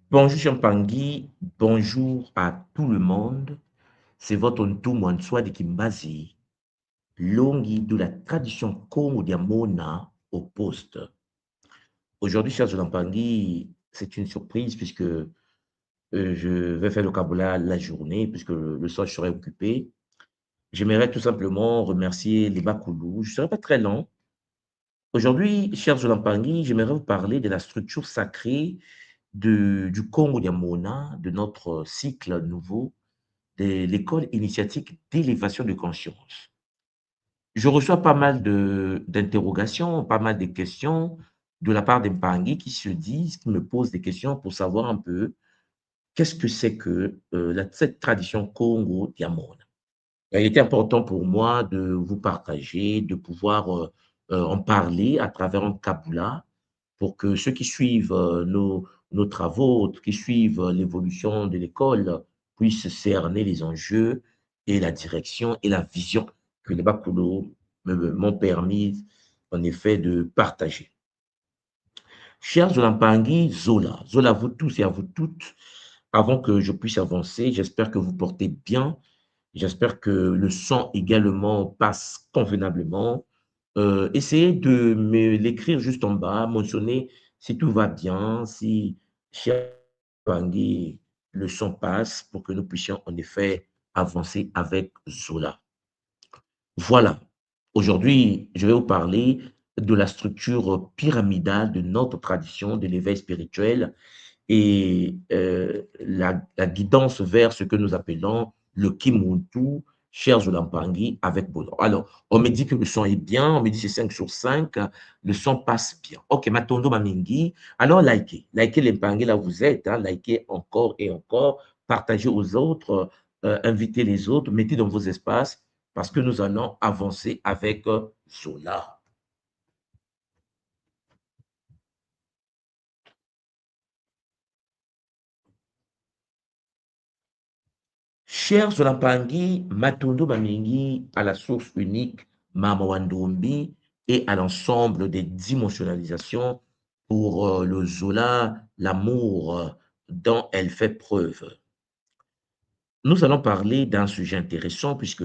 Bonjour Champangui, bonjour à tout le monde. C'est votre Ntoumouanswa de Kimbazi, longi de la tradition Congo Diamona au poste. Aujourd'hui, cher Champangui, c'est une surprise puisque je vais faire le Kaboula la journée puisque le soir je serai occupé. J'aimerais tout simplement remercier les Bakoulou. Je ne serai pas très long. Aujourd'hui, cher Champangui, j'aimerais vous parler de la structure sacrée du Congo Diamona, de notre cycle nouveau de l'école initiatique d'élévation de conscience. Je reçois pas mal d'interrogations, pas mal de questions de la part des Mpangi qui se disent, qui me posent des questions pour savoir un peu qu'est-ce que c'est que cette tradition Congo Diamona. Il était important pour moi de vous partager, de pouvoir en parler à travers un Kabula pour que ceux qui suivent nos travaux, qui suivent l'évolution de l'école, puissent cerner les enjeux et la direction et la vision que les Bakulo m'ont permis, en effet, de partager. Chers Zolampangi, Zola, Zola à vous tous et à vous toutes, avant que je puisse avancer, j'espère que vous portez bien. J'espère que le son également passe convenablement. Essayez de me l'écrire juste en bas, mentionner si tout va bien, si, cher Bangui, le son passe pour que nous puissions en effet avancer avec Zola. Voilà. Aujourd'hui, je vais vous parler de la structure pyramidale de notre tradition de l'éveil spirituel et la guidance vers ce que nous appelons le Kimuntu, cher Zolampangi, avec bonheur. Alors, on me dit que le son est bien, on me dit que c'est 5 sur 5, le son passe bien. Ok, Matondo Mamingi, alors likez. Likez les Mpangi là où vous êtes, hein, likez encore et encore, partagez aux autres, invitez les autres, mettez dans vos espaces, parce que nous allons avancer avec Zola. Cher Zolampangi, Matondo Mamingi à la source unique, Mamawandombi, et à l'ensemble des dimensionnalisations pour le Zola, l'amour dont elle fait preuve. Nous allons parler d'un sujet intéressant puisque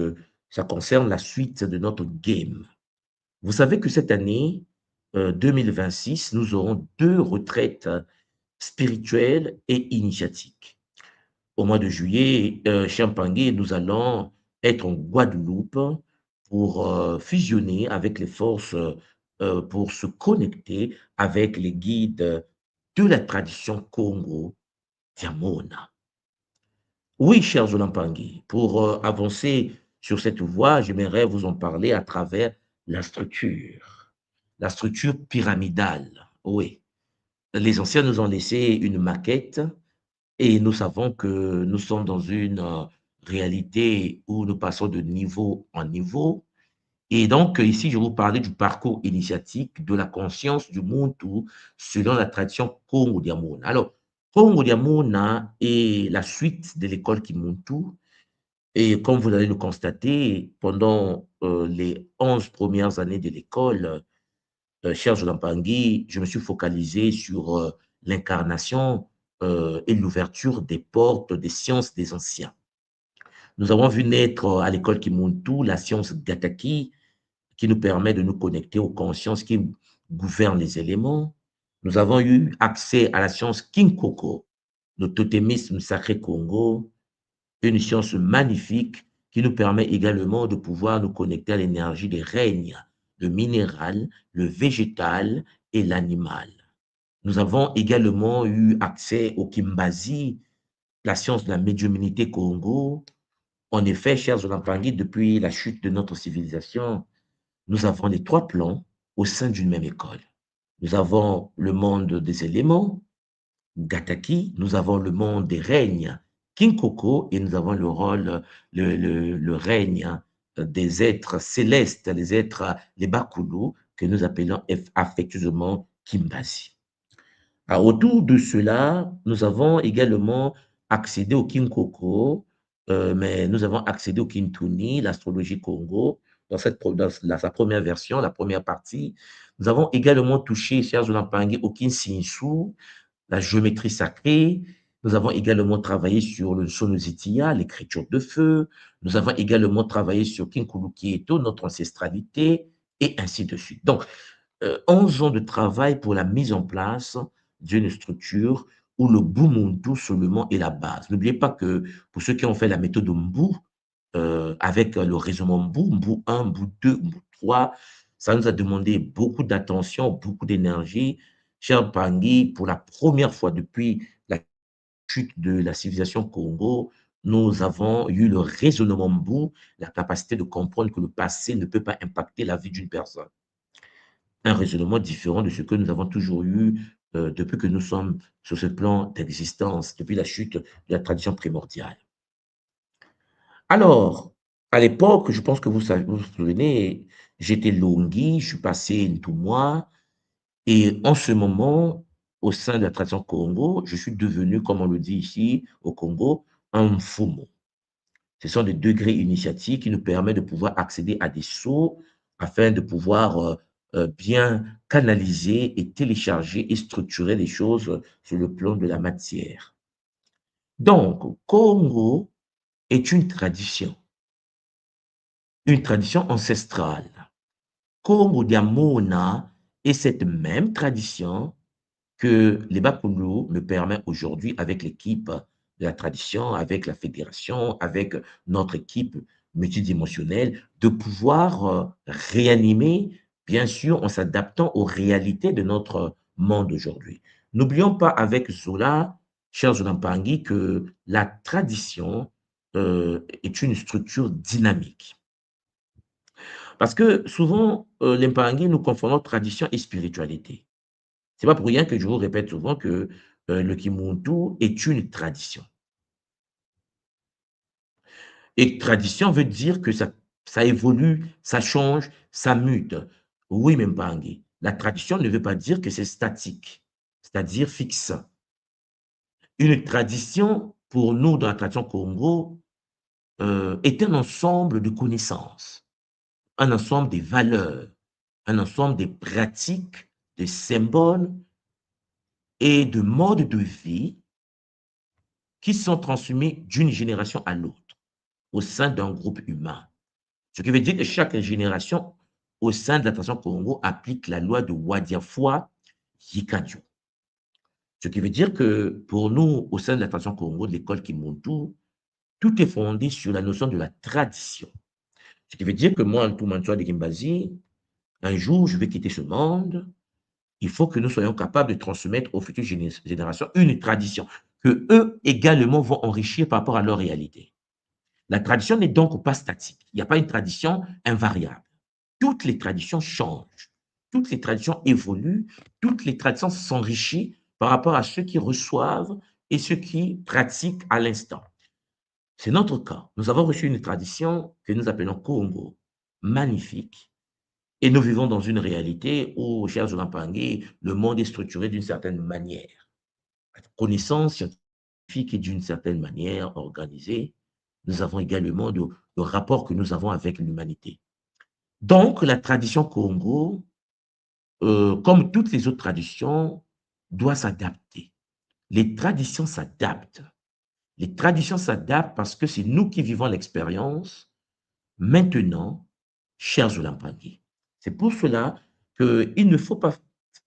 ça concerne la suite de notre game. Vous savez que cette année, 2026, nous aurons deux retraites spirituelles et initiatiques. Au mois de juillet, Champagnat, nous allons être en Guadeloupe pour fusionner avec les forces, pour se connecter avec les guides de la tradition Congo, Diamona. Oui, cher Zolampangui, pour avancer sur cette voie, j'aimerais vous en parler à travers la structure pyramidale. Oui, les anciens nous ont laissé une maquette et nous savons que nous sommes dans une réalité où nous passons de niveau en niveau. Et donc, ici, je vais vous parler du parcours initiatique de la conscience du Muntu selon la tradition Kongo Diamona. Alors, Kongo Diamona est la suite de l'école Kimuntu. Et comme vous allez le constater, pendant les 11 premières années de l'école, cher Jolampangi, je me suis focalisé sur l'incarnation et l'ouverture des portes des sciences des anciens. Nous avons vu naître à l'école Kimuntu la science Gataki, qui nous permet de nous connecter aux consciences qui gouvernent les éléments. Nous avons eu accès à la science Kinkoko, le totémisme sacré Congo, une science magnifique qui nous permet également de pouvoir nous connecter à l'énergie des règnes, le minéral, le végétal et l'animal. Nous avons également eu accès au Kimbazi, la science de la médiumnité Congo. En effet, chers Olampangui, depuis la chute de notre civilisation, nous avons les trois plans au sein d'une même école. Nous avons le monde des éléments, Gataki, nous avons le monde des règnes, Kinkoko, et nous avons le rôle, le règne des êtres célestes, les êtres, les Bakulu, que nous appelons affectueusement Kimbazi. Alors, autour de cela, nous avons également accédé au Kinkoko, mais nous avons accédé au Kintuni, l'astrologie Congo, sa première version, la première partie. Nous avons également touché, chers Olampangi, au Kinsinsu, la géométrie sacrée. Nous avons également travaillé sur le Sonozitia, l'écriture de feu. Nous avons également travaillé sur Kinkulu Kieto, notre ancestralité, et ainsi de suite. Donc, 11 ans de travail pour la mise en place d'une structure où le Bumuntu seulement est la base. N'oubliez pas que pour ceux qui ont fait la méthode Mbu, avec le raisonnement Mbu 1, Mbu 2, Mbu 3, ça nous a demandé beaucoup d'attention, beaucoup d'énergie. Cher Pangui, pour la première fois depuis la chute de la civilisation Congo, nous avons eu le raisonnement Mbu, la capacité de comprendre que le passé ne peut pas impacter la vie d'une personne. Un raisonnement différent de ce que nous avons toujours eu depuis que nous sommes sur ce plan d'existence, depuis la chute de la tradition primordiale. Alors, à l'époque, je pense que vous vous souvenez, j'étais Longi, je suis passé Ntumwa, et en ce moment, au sein de la tradition Congo, je suis devenu, comme on le dit ici au Congo, un Mfumo. Ce sont des degrés initiatiques qui nous permettent de pouvoir accéder à des sceaux afin de pouvoir bien canaliser et télécharger et structurer les choses sur le plan de la matière. Donc, Congo est une tradition ancestrale. Congo Diamona est cette même tradition que les Bakulu me permet aujourd'hui avec l'équipe de la tradition, avec la fédération, avec notre équipe multidimensionnelle, de pouvoir réanimer, bien sûr, en s'adaptant aux réalités de notre monde aujourd'hui. N'oublions pas avec Zola, cher Zola Mpangi, que la tradition est une structure dynamique. Parce que souvent, les Mpangi, nous confondons tradition et spiritualité. C'est pas pour rien que je vous répète souvent que, le Kimuntu est une tradition et tradition veut dire que ça évolue, ça change, ça mute. Oui, Mbangi, la tradition ne veut pas dire que c'est statique, c'est-à-dire fixe. Une tradition, pour nous, dans la tradition Congo, est un ensemble de connaissances, un ensemble des valeurs, un ensemble des pratiques, des symboles et de modes de vie qui sont transmis d'une génération à l'autre au sein d'un groupe humain. Ce qui veut dire que chaque génération au sein de la tradition Congo applique la loi de Wadiafwa Yikadio. Ce qui veut dire que pour nous, au sein de la tradition Congo, de l'école Kimuntu, tout est fondé sur la notion de la tradition. Ce qui veut dire que moi, tout Mantua de Kimbazi, un jour, je vais quitter ce monde. Il faut que nous soyons capables de transmettre aux futures générations une tradition que eux également vont enrichir par rapport à leur réalité. La tradition n'est donc pas statique. Il n'y a pas une tradition invariable. Toutes les traditions changent. Toutes les traditions évoluent. Toutes les traditions s'enrichissent par rapport à ceux qui reçoivent et ceux qui pratiquent à l'instant. C'est notre cas. Nous avons reçu une tradition que nous appelons Congo, magnifique. Et nous vivons dans une réalité où, cher Zolampangi, le monde est structuré d'une certaine manière. La connaissance scientifique est d'une certaine manière organisée. Nous avons également le rapport que nous avons avec l'humanité. Donc, la tradition Congo, comme toutes les autres traditions, doit s'adapter. Les traditions s'adaptent. Les traditions s'adaptent parce que c'est nous qui vivons l'expérience maintenant, chers Zulampangui. C'est pour cela qu'il ne faut pas,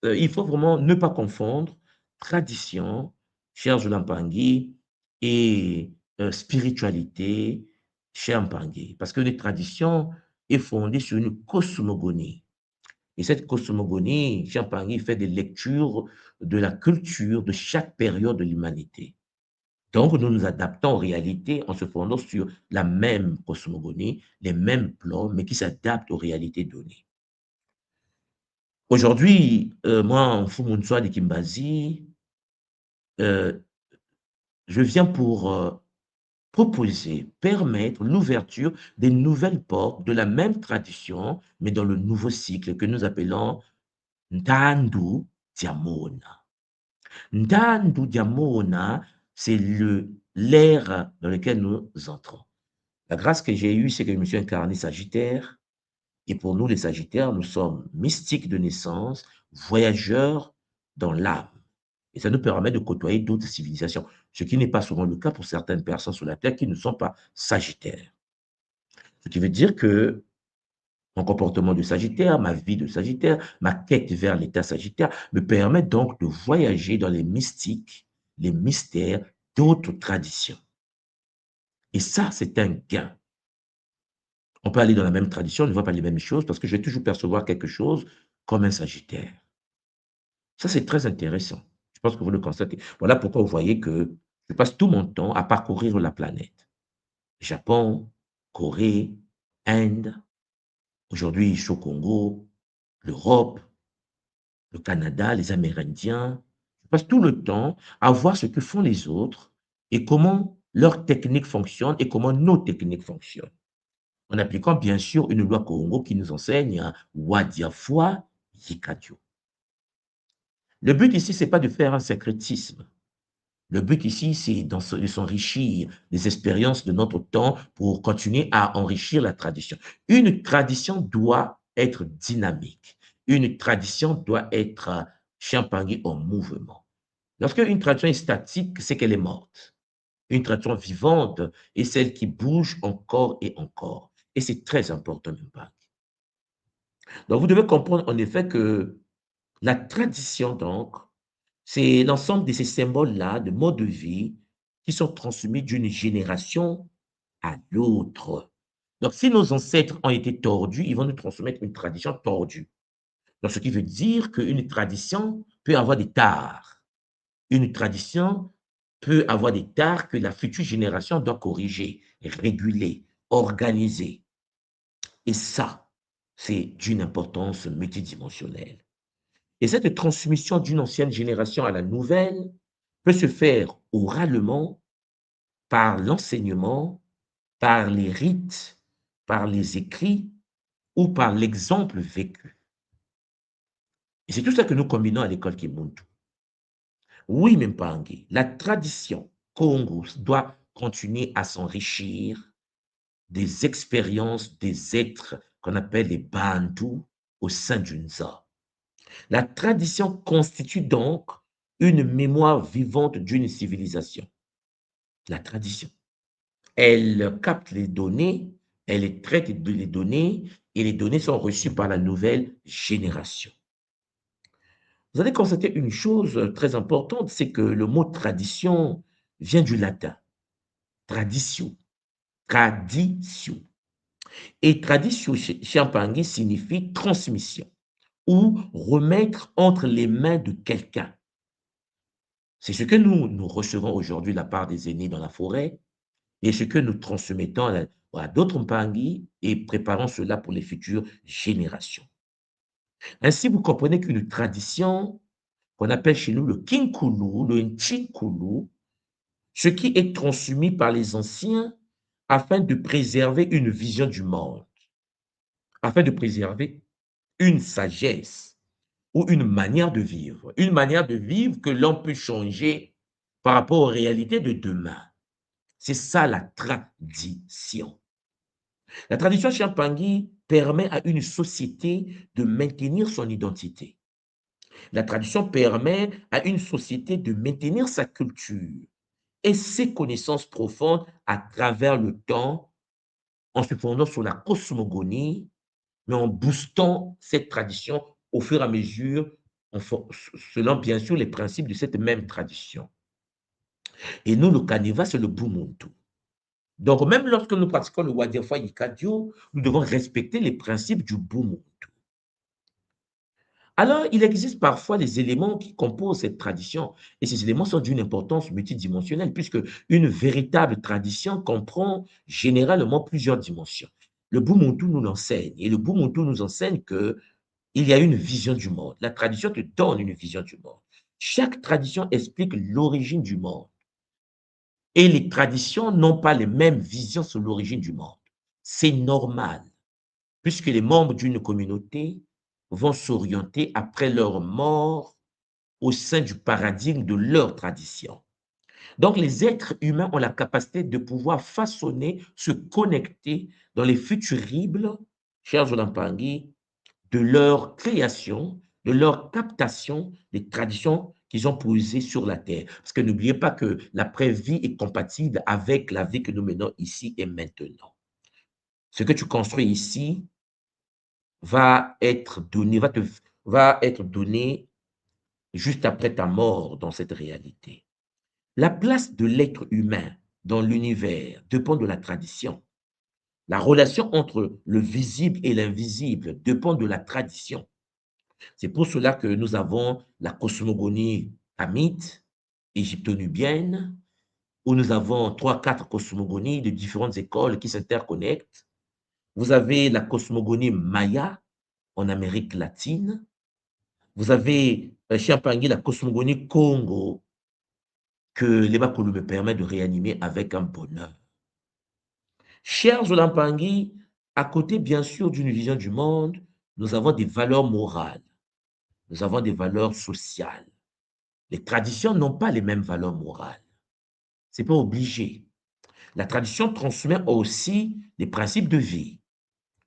il faut vraiment ne pas confondre tradition, chers Zulampangui, et spiritualité, cher Mpangi. Parce que les traditions est fondée sur une cosmogonie. Et cette cosmogonie, Champagny fait des lectures de la culture de chaque période de l'humanité. Donc, nous nous adaptons aux réalités en se fondant sur la même cosmogonie, les mêmes plans, mais qui s'adaptent aux réalités données. Aujourd'hui, moi, en Fumuntswa de Kimbazi, euh, je viens pour proposer, permettre l'ouverture des nouvelles portes de la même tradition, mais dans le nouveau cycle que nous appelons Ntandu Diamona. Ntandu Diamona, c'est l'ère dans lequel nous entrons. La grâce que j'ai eue, c'est que je me suis incarné Sagittaire. Et pour nous, les Sagittaires, nous sommes mystiques de naissance, voyageurs dans l'âme. Et ça nous permet de côtoyer d'autres civilisations, ce qui n'est pas souvent le cas pour certaines personnes sur la Terre qui ne sont pas sagittaires. Ce qui veut dire que mon comportement de Sagittaire, ma vie de Sagittaire, ma quête vers l'état Sagittaire me permet donc de voyager dans les mystiques, les mystères d'autres traditions. Et ça, c'est un gain. On peut aller dans la même tradition, on ne voit pas les mêmes choses parce que je vais toujours percevoir quelque chose comme un Sagittaire. Ça, c'est très intéressant. Je pense que vous le constatez. Voilà pourquoi vous voyez que je passe tout mon temps à parcourir la planète. Japon, Corée, Inde, aujourd'hui je suis au Congo, l'Europe, le Canada, les Amérindiens. Je passe tout le temps à voir ce que font les autres et comment leurs techniques fonctionnent et comment nos techniques fonctionnent. En appliquant bien sûr une loi Congo qui nous enseigne Wadiafwa Yikadio. Le but ici, ce n'est pas de faire un syncrétisme. Le but ici, c'est de s'enrichir des expériences de notre temps pour continuer à enrichir la tradition. Une tradition doit être dynamique. Une tradition doit être champagne en mouvement. Lorsque une tradition est statique, c'est qu'elle est morte. Une tradition vivante est celle qui bouge encore et encore. Et c'est très important, l'impact. Donc, vous devez comprendre en effet que la tradition, donc, c'est l'ensemble de ces symboles-là, de modes de vie, qui sont transmis d'une génération à l'autre. Donc, si nos ancêtres ont été tordus, ils vont nous transmettre une tradition tordue. Donc, ce qui veut dire qu'une tradition peut avoir des tares. Une tradition peut avoir des tares que la future génération doit corriger, réguler, organiser. Et ça, c'est d'une importance multidimensionnelle. Et cette transmission d'une ancienne génération à la nouvelle peut se faire oralement, par l'enseignement, par les rites, par les écrits ou par l'exemple vécu. Et c'est tout ça que nous combinons à l'école Kimuntu. Oui, Mpangi, la tradition Congo doit continuer à s'enrichir des expériences des êtres qu'on appelle les Bantu au sein d'une ZA. La tradition constitue donc une mémoire vivante d'une civilisation. La tradition. Elle capte les données, elle traite de les données et les données sont reçues par la nouvelle génération. Vous allez constater une chose très importante, c'est que le mot tradition vient du latin, traditio, traditio. Et traditio chez Champagny signifie transmission ou remettre entre les mains de quelqu'un. C'est ce que nous recevons aujourd'hui de la part des aînés dans la forêt et ce que nous transmettons à d'autres Mpangi et préparons cela pour les futures générations. Ainsi, vous comprenez qu'une tradition qu'on appelle chez nous le Kinkulu, le Nchinkulu, ce qui est transmis par les anciens afin de préserver une vision du monde, afin de préserver une sagesse ou une manière de vivre que l'on peut changer par rapport aux réalités de demain. C'est ça la tradition. La tradition Champangui permet à une société de maintenir son identité. La tradition permet à une société de maintenir sa culture et ses connaissances profondes à travers le temps en se fondant sur la cosmogonie, mais en boostant cette tradition au fur et à mesure, selon bien sûr les principes de cette même tradition. Et nous, le Kaneva, c'est le Bumuntu. Donc, même lorsque nous pratiquons le Wadiafa Yikadio, nous devons respecter les principes du Bumuntu. Alors, il existe parfois des éléments qui composent cette tradition, et ces éléments sont d'une importance multidimensionnelle, puisque une véritable tradition comprend généralement plusieurs dimensions. Le Bumuntu nous l'enseigne, et le Bumuntu nous enseigne qu'il y a une vision du monde. La tradition te donne une vision du monde. Chaque tradition explique l'origine du monde. Et les traditions n'ont pas les mêmes visions sur l'origine du monde. C'est normal, puisque les membres d'une communauté vont s'orienter après leur mort au sein du paradigme de leur tradition. Donc, les êtres humains ont la capacité de pouvoir façonner, se connecter dans les futuribles, chers Olampangui, de leur création, de leur captation des traditions qu'ils ont posées sur la terre. Parce que n'oubliez pas que l'après-vie est compatible avec la vie que nous menons ici et maintenant. Ce que tu construis ici va être donné, va être donné juste après ta mort dans cette réalité. La place de l'être humain dans l'univers dépend de la tradition. La relation entre le visible et l'invisible dépend de la tradition. C'est pour cela que nous avons la cosmogonie hamite, égypto-nubienne, où nous avons 3, 4 cosmogonies de différentes écoles qui s'interconnectent. Vous avez la cosmogonie maya en Amérique latine. Vous avez chez Apangui la cosmogonie Congo que l'Ebakulu me permet de réanimer avec un bonheur. Cher Zolampangi, à côté bien sûr d'une vision du monde, nous avons des valeurs morales, nous avons des valeurs sociales. Les traditions n'ont pas les mêmes valeurs morales. Ce n'est pas obligé. La tradition transmet aussi des principes de vie,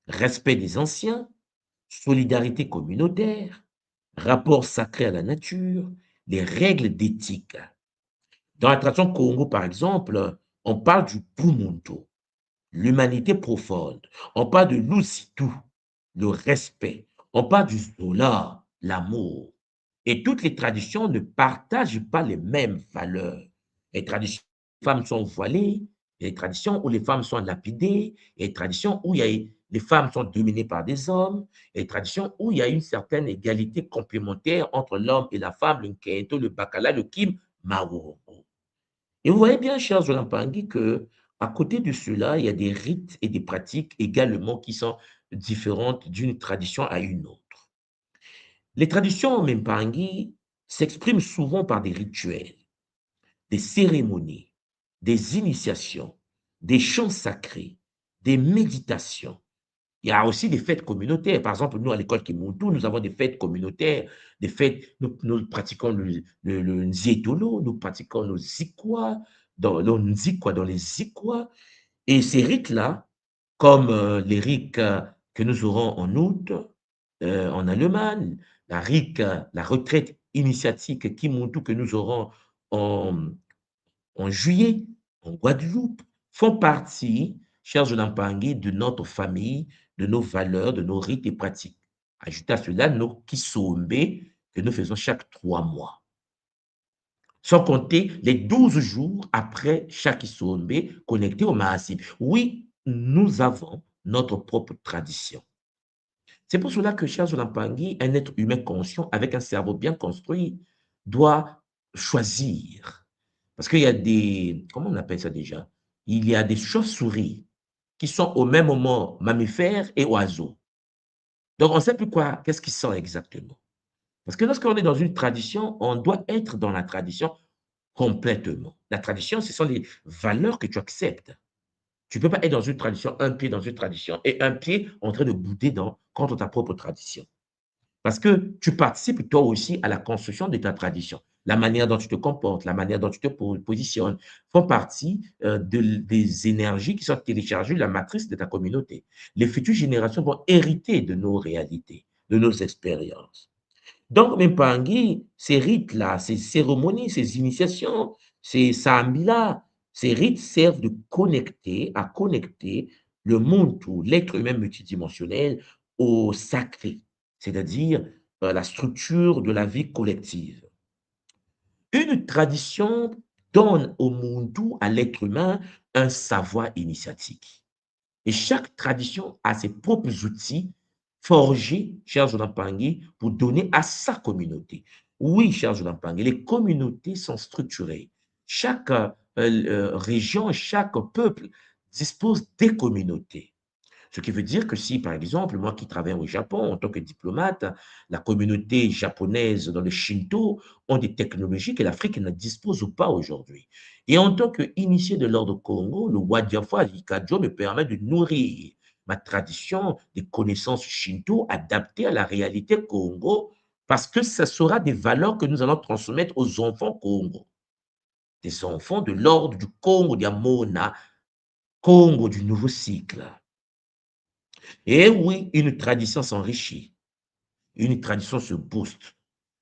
respect des anciens, solidarité communautaire, rapport sacré à la nature, les règles d'éthique. Dans la tradition Congo, par exemple, on parle du Pumuntu, l'humanité profonde. On parle de l'Usitu, le respect. On parle du Zola, l'amour. Et toutes les traditions ne partagent pas les mêmes valeurs. Les traditions où les femmes sont voilées, les traditions où les femmes sont lapidées, les traditions où les femmes sont dominées par des hommes, les traditions où il y a une certaine égalité complémentaire entre l'homme et la femme, le Nkento, le Bakala, le Kim, Maworo. Et vous voyez bien, chers Olampangui, que à côté de cela, il y a des rites et des pratiques également qui sont différentes d'une tradition à une autre. Les traditions Mempangui s'expriment souvent par des rituels, des cérémonies, des initiations, des chants sacrés, des méditations. Il y a aussi des fêtes communautaires. Par exemple, nous, à l'école Kimuntu, nous avons des fêtes communautaires, des fêtes, nous pratiquons le Nzietolo, nous pratiquons nos Zikwa, dans les Zikwa. Et ces rites-là, comme les rites que nous aurons en août en Allemagne, la retraite initiatique Kimuntu que nous aurons en, en juillet, en Guadeloupe, font partie, chers Onampangui, de notre famille, de nos valeurs, de nos rites et pratiques. Ajoutez à cela nos kisombe que nous faisons chaque 3 mois. Sans compter les 12 jours après chaque kisombe connecté au Mahasib. Oui, nous avons notre propre tradition. C'est pour cela que, chers Onampangui, un être humain conscient avec un cerveau bien construit doit choisir. Parce qu'il y a des, comment on appelle ça déjà? Il y a des chauves-souris qui sont au même moment mammifères et oiseaux. Donc, on ne sait plus quoi, qu'est-ce qu'ils sont exactement. Parce que lorsqu'on est dans une tradition, on doit être dans la tradition complètement. La tradition, ce sont les valeurs que tu acceptes. Tu ne peux pas être dans une tradition, un pied dans une tradition et un pied en train de bouder contre ta propre tradition. Parce que tu participes toi aussi à la construction de ta tradition. La manière dont tu te comportes, la manière dont tu te positionnes font partie des énergies qui sont téléchargées de la matrice de ta communauté. Les futures générations vont hériter de nos réalités, de nos expériences. Donc, Mpangi, ces rites-là, ces cérémonies, ces initiations, ces sambi-là, ces rites servent à connecter le monde, l'être humain multidimensionnel, au sacré, c'est-à-dire la structure de la vie collective. Une tradition donne au monde, à l'être humain, un savoir initiatique. Et chaque tradition a ses propres outils forgés, chers Onampangui, pour donner à sa communauté. Oui, chers Onampangui, les communautés sont structurées. Chaque région, chaque peuple dispose des communautés. Ce qui veut dire que si, par exemple, moi qui travaille au Japon en tant que diplomate, la communauté japonaise dans le Shinto ont des technologies que l'Afrique ne dispose pas aujourd'hui. Et en tant qu'initié de l'ordre Congo, le Wadiafa Likajo me permet de nourrir ma tradition des connaissances Shinto adaptées à la réalité Congo parce que ce sera des valeurs que nous allons transmettre aux enfants Congo. Des enfants de l'ordre du Congo d'Amona, Congo du nouveau cycle. Et oui, une tradition s'enrichit, une tradition se booste.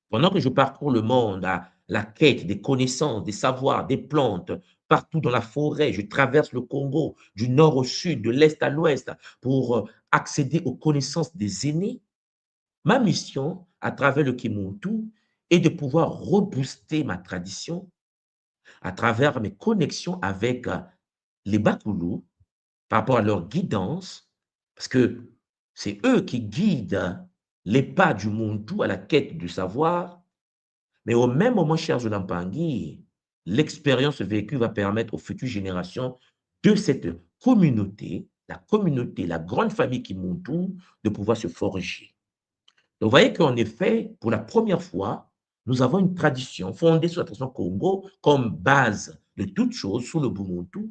Pendant que je parcours le monde à la quête des connaissances, des savoirs, des plantes, partout dans la forêt, je traverse le Congo du nord au sud, de l'est à l'ouest pour accéder aux connaissances des aînés. Ma mission à travers le Kimuntu est de pouvoir rebooster ma tradition à travers mes connexions avec les Bakulu par rapport à leur guidance, parce que c'est eux qui guident les pas du Muntu à la quête du savoir. Mais au même moment, cher Zolampangi, l'expérience vécue va permettre aux futures générations de cette communauté, la grande famille Kimuntu, de pouvoir se forger. Donc, vous voyez qu'en effet, pour la première fois, nous avons une tradition fondée sur la tradition Congo comme base de toutes choses sous le Bumuntu.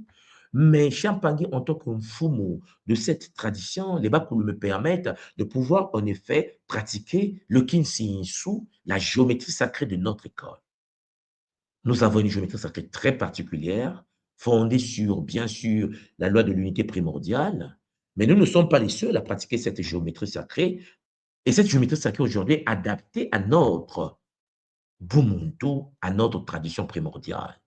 Mais Champangui, en tant que Mfumu de cette tradition, les Bakulu me permettent de pouvoir en effet pratiquer le Kinsinsu, la géométrie sacrée de notre école. Nous avons une géométrie sacrée très particulière, fondée sur, bien sûr, la loi de l'unité primordiale, mais nous ne sommes pas les seuls à pratiquer cette géométrie sacrée, et cette géométrie sacrée aujourd'hui est adaptée à notre Bumuntu, à notre tradition primordiale.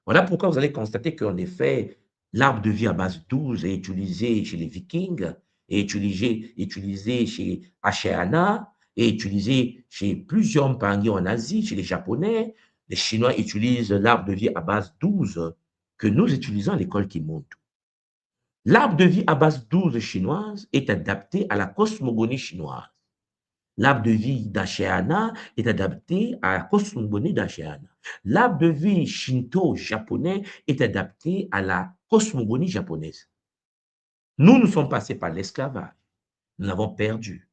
Voilà pourquoi vous allez constater qu'en effet, l'arbre de vie à base 12 est utilisé chez les Vikings, est utilisé chez Ashéana, est utilisé chez plusieurs Mpangi en Asie, chez les Japonais. Les Chinois utilisent l'arbre de vie à base 12 que nous utilisons à l'école Kimuntu. L'arbre de vie à base 12 chinoise est adapté à la cosmogonie chinoise. L'arbre de vie d'Ashéana est adapté à la cosmogonie d'Ashéana. L'arbre de vie shinto japonais est adapté à la cosmogonie japonaise. Nous sommes passés par l'esclavage. Nous l'avons perdu.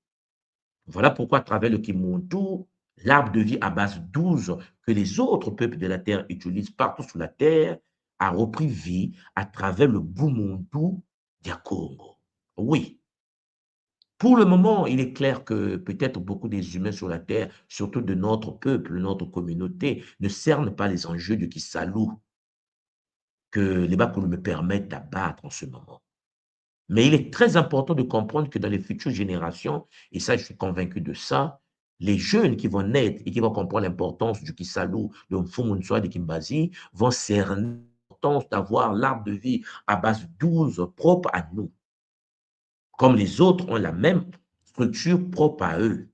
Voilà pourquoi, à travers le Kimuntu, l'arbre de vie à base 12 que les autres peuples de la Terre utilisent partout sur la Terre a repris vie à travers le Bumuntu du Congo. Oui. Pour le moment, il est clair que peut-être beaucoup des humains sur la Terre, surtout de notre peuple, notre communauté, ne cernent pas les enjeux de Kissalu que les Bakulu me permettent d'abattre en ce moment. Mais il est très important de comprendre que dans les futures générations, et ça, je suis convaincu de ça, les jeunes qui vont naître et qui vont comprendre l'importance du Kissalu, de Mfumunswa, de Kimbazi, vont cerner l'importance d'avoir l'arbre de vie à base 12 propre à nous. Comme les autres ont la même structure propre à eux.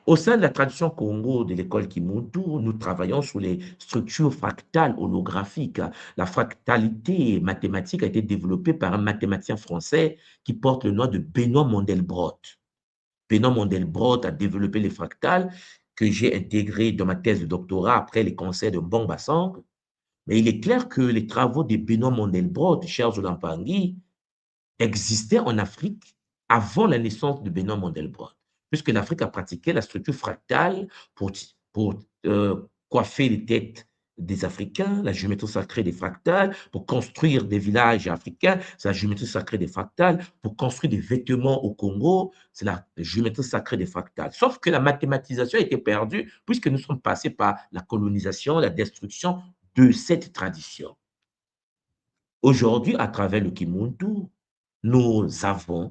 Au sein de la tradition Congo de l'école Kimuntu, nous travaillons sur les structures fractales holographiques. La fractalité mathématique a été développée par un mathématicien français qui porte le nom de Benoît Mandelbrot. Benoît Mandelbrot a développé les fractales que j'ai intégrées dans ma thèse de doctorat après les conseils de Mbong Sang. Mais il est clair que les travaux de Benoît Mandelbrot, cher Zolampangi, existait en Afrique avant la naissance de Benoît Mandelbrot, puisque l'Afrique a pratiqué la structure fractale pour coiffer les têtes des Africains, la géométrie sacrée des fractales, pour construire des villages africains, c'est la géométrie sacrée des fractales, pour construire des vêtements au Congo, c'est la géométrie sacrée des fractales. Sauf que la mathématisation a été perdue, puisque nous sommes passés par la colonisation, la destruction de cette tradition. Aujourd'hui, à travers le Kimuntu, nous avons,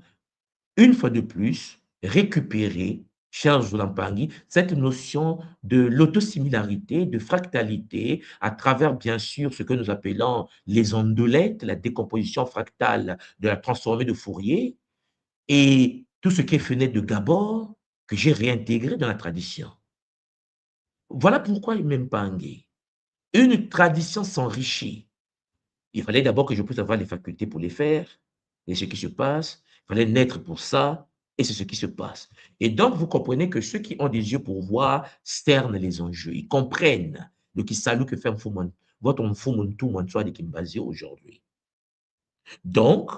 une fois de plus, récupéré, cher Zolampangi, cette notion de l'autosimilarité, de fractalité, à travers, bien sûr, ce que nous appelons les ondelettes, la décomposition fractale de la transformée de Fourier, et tout ce qui est fenêtre de Gabor, que j'ai réintégré dans la tradition. Voilà pourquoi Mpangi, une tradition s'enrichit. Il fallait d'abord que je puisse avoir les facultés pour les faire, et ce qui se passe. Il fallait naître pour ça, et c'est ce qui se passe. Et donc, vous comprenez que ceux qui ont des yeux pour voir cernent les enjeux. Ils comprennent le qui salut que fait votre Mfumuntu Mwanswa de Kimbazi aujourd'hui. Donc,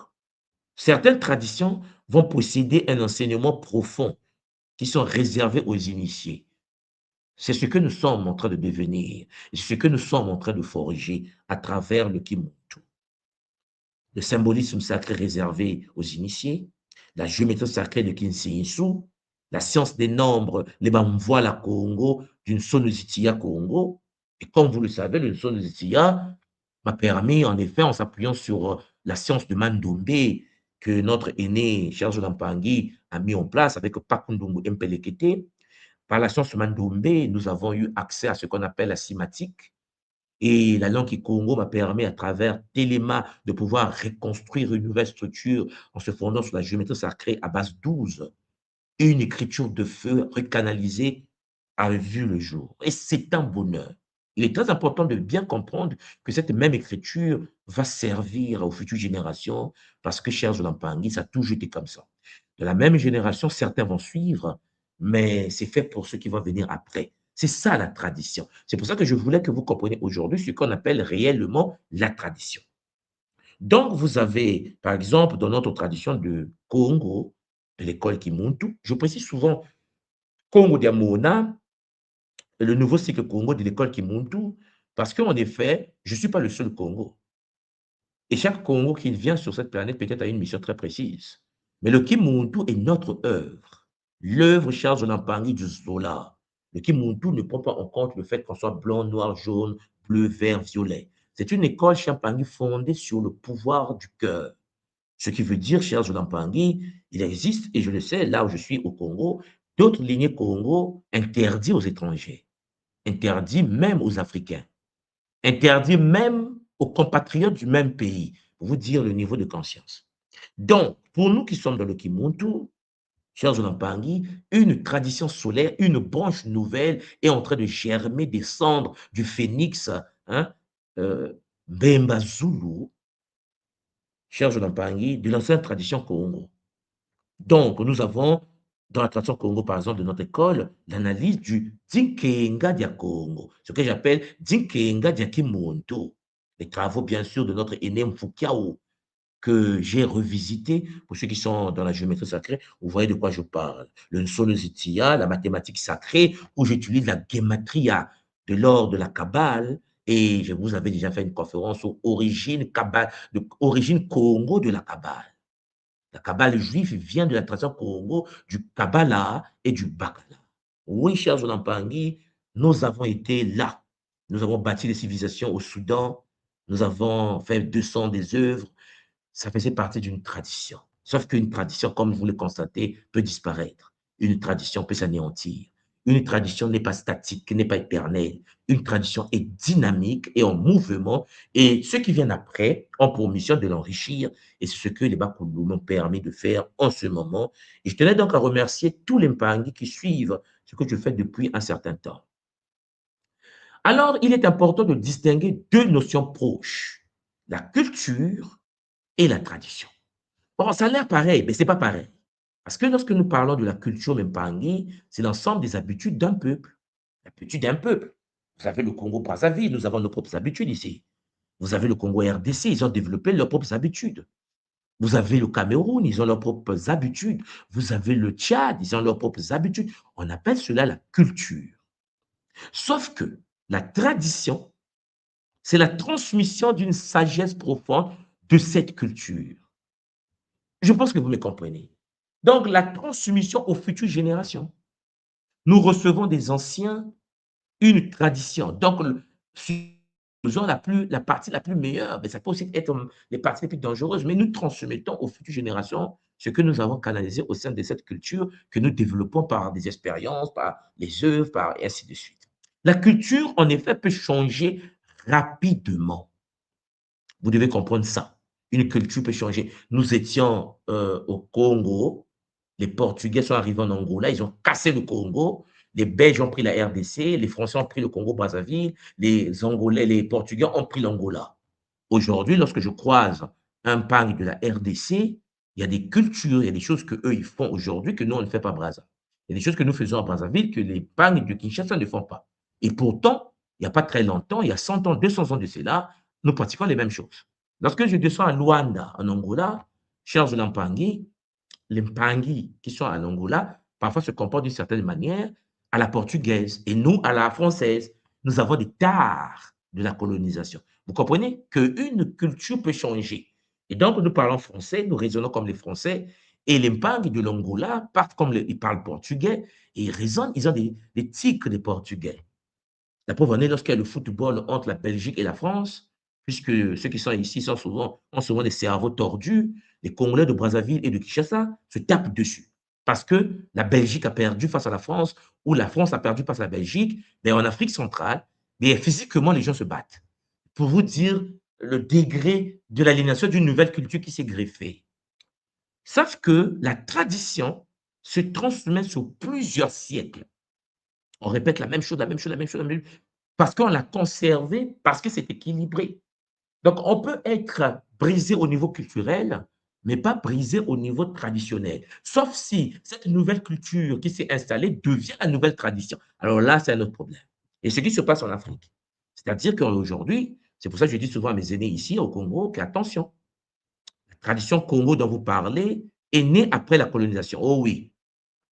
certaines traditions vont posséder un enseignement profond qui sont réservés aux initiés. C'est ce que nous sommes en train de devenir, c'est ce que nous sommes en train de forger à travers le Kimuntu. Le symbolisme sacré réservé aux initiés, la géométrie sacrée de Kinsinsu, la science des nombres, les Bamvoila Congo, d'une Sonozitia Congo. Et comme vous le savez, le Sonozitia m'a permis, en effet, en s'appuyant sur la science de Mandombe, que notre aîné Charles Lampangui a mis en place avec Pakundungu Mpelekete. Par la science Mandombe, nous avons eu accès à ce qu'on appelle la cimatique. Et la langue Congo m'a permis, à travers Téléma, de pouvoir reconstruire une nouvelle structure en se fondant sur la géométrie sacrée à base 12. Une écriture de feu recanalisée a vu le jour. Et c'est un bonheur. Il est très important de bien comprendre que cette même écriture va servir aux futures générations parce que, cher Zolampangui, ça a toujours été comme ça. De la même génération, certains vont suivre, mais c'est fait pour ceux qui vont venir après. C'est ça la tradition. C'est pour ça que je voulais que vous compreniez aujourd'hui ce qu'on appelle réellement la tradition. Donc, vous avez, par exemple, dans notre tradition de Congo, de l'école Kimuntu, je précise souvent Congo Diamona, le nouveau cycle Congo de l'école Kimuntu, parce qu'en effet, je ne suis pas le seul Congo. Et chaque Congo qui vient sur cette planète peut-être a une mission très précise. Mais le Kimuntu est notre œuvre. L'œuvre Charles Lampangi du Zola. Le Kimuntu ne prend pas en compte le fait qu'on soit blanc, noir, jaune, bleu, vert, violet. C'est une école Champagny fondée sur le pouvoir du cœur. Ce qui veut dire, cher Zolampangi, il existe, et je le sais, là où je suis au Congo, d'autres lignées Congo interdites aux étrangers, interdites même aux Africains, interdites même aux compatriotes du même pays, pour vous dire le niveau de conscience. Donc, pour nous qui sommes dans le Kimuntu, cher Zolampangi, une tradition solaire, une branche nouvelle est en train de germer, descendre du phénix, hein, Bemba Zulu, cher Zolampangi, de l'ancienne tradition Congo. Donc, nous avons, dans la tradition Congo, par exemple, de notre école, l'analyse du Dinkenga dia Congo, ce que j'appelle Dinkenga dia Kimonto. Les travaux, bien sûr, de notre aîné Mfukiao, que j'ai revisité. Pour ceux qui sont dans la géométrie sacrée, vous voyez de quoi je parle. Le Nsolozitia, la mathématique sacrée, où j'utilise la gematria de l'ordre de la Kabbale. Et je vous avais déjà fait une conférence sur origine, origine Congo de la Kabbale. La Kabbale juive vient de la tradition Congo, du Kabbalah et du Bakala. Oui, cher Zolampangi, nous avons été là. Nous avons bâti des civilisations au Soudan. Nous avons fait 200 des œuvres. Ça faisait partie d'une tradition. Sauf qu'une tradition, comme vous le constatez, peut disparaître. Une tradition peut s'anéantir. Une tradition n'est pas statique, n'est pas éternelle. Une tradition est dynamique et en mouvement. Et ceux qui viennent après ont pour mission de l'enrichir. Et c'est ce que les Bakoulou m'ont permis de faire en ce moment. Et je tenais donc à remercier tous les Mpangi qui suivent ce que je fais depuis un certain temps. Alors, il est important de distinguer deux notions proches, la culture et la tradition. Bon, ça a l'air pareil, mais ce n'est pas pareil. Parce que lorsque nous parlons de la culture Mpangi, c'est l'ensemble des habitudes d'un peuple. L'habitude d'un peuple. Vous avez le Congo-Brazzaville, nous avons nos propres habitudes ici. Vous avez le Congo-RDC, ils ont développé leurs propres habitudes. Vous avez le Cameroun, ils ont leurs propres habitudes. Vous avez le Tchad, ils ont leurs propres habitudes. On appelle cela la culture. Sauf que la tradition, c'est la transmission d'une sagesse profonde de cette culture. Je pense que vous me comprenez. Donc, la transmission aux futures générations. Nous recevons des anciens une tradition. Donc, faisons la partie la plus meilleure, mais ça peut aussi être les parties les plus dangereuses, mais nous transmettons aux futures générations ce que nous avons canalisé au sein de cette culture que nous développons par des expériences, par les œuvres, par et ainsi de suite. La culture, en effet, peut changer rapidement. Vous devez comprendre ça. Une culture peut changer. Nous étions au Congo, les Portugais sont arrivés en Angola, ils ont cassé le Congo, les Belges ont pris la RDC, les Français ont pris le Congo-Brazzaville, les Angolais, les Portugais ont pris l'Angola. Aujourd'hui, lorsque je croise un pang de la RDC, il y a des cultures, il y a des choses qu'eux, ils font aujourd'hui que nous, on ne fait pas à Brazza. Il y a des choses que nous faisons à Brazzaville que les pangs de Kinshasa ne font pas. Et pourtant, il n'y a pas très longtemps, il y a 100 ans, 200 ans de cela, nous pratiquons les mêmes choses. Lorsque je descends à Luanda, en Angola, cherche l'Ampangi, les Mpangi qui sont en Angola, parfois se comportent d'une certaine manière à la portugaise et nous, à la française. Nous avons des tares de la colonisation. Vous comprenez qu'une culture peut changer. Et donc, nous parlons français, nous raisonnons comme les Français, et les Mpangi de l'Angola partent comme ils parlent portugais, et ils raisonnent, ils ont des tics des Portugais. La preuve en est lorsqu'il y a le football entre la Belgique et la France, puisque ceux qui sont ici ont souvent des cerveaux tordus, les Congolais de Brazzaville et de Kinshasa se tapent dessus. Parce que la Belgique a perdu face à la France ou la France a perdu face à la Belgique, mais en Afrique centrale, mais physiquement, les gens se battent. Pour vous dire le degré de l'aliénation d'une nouvelle culture qui s'est greffée. Sauf que la tradition se transmet sur plusieurs siècles. On répète la même chose, la même chose, la même chose, la même chose, parce qu'on l'a conservé, parce que c'est équilibré. Donc, on peut être brisé au niveau culturel, mais pas brisé au niveau traditionnel. Sauf si cette nouvelle culture qui s'est installée devient la nouvelle tradition. Alors là, c'est un autre problème. Et ce qui se passe en Afrique. C'est-à-dire qu'aujourd'hui, c'est pour ça que je dis souvent à mes aînés ici au Congo qu'attention, la tradition Congo dont vous parlez est née après la colonisation. Oh oui,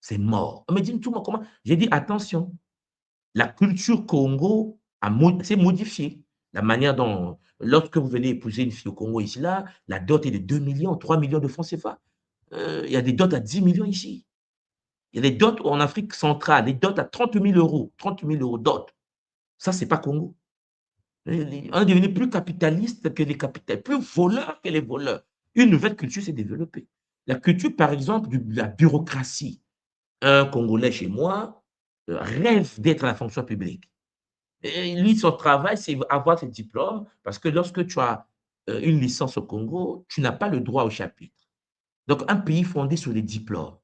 c'est mort. On me dit tout le monde comment? J'ai dit attention, la culture Congo s'est modifiée. La manière dont, lorsque vous venez épouser une fille au Congo ici, là, la dot est de 2 millions, 3 millions de francs CFA. Il y a des dots à 10 millions ici. Il y a des dots en Afrique centrale, des dots à 30 000 euros, 30 000 euros dot. Ça, c'est pas Congo. On est devenu plus capitaliste que les capitalistes, plus voleurs que les voleurs. Une nouvelle culture s'est développée. La culture, par exemple, de la bureaucratie. Un Congolais chez moi rêve d'être à la fonction publique. Et lui, son travail, c'est avoir ses diplômes, parce que lorsque tu as une licence au Congo, tu n'as pas le droit au chapitre. Donc, un pays fondé sur les diplômes.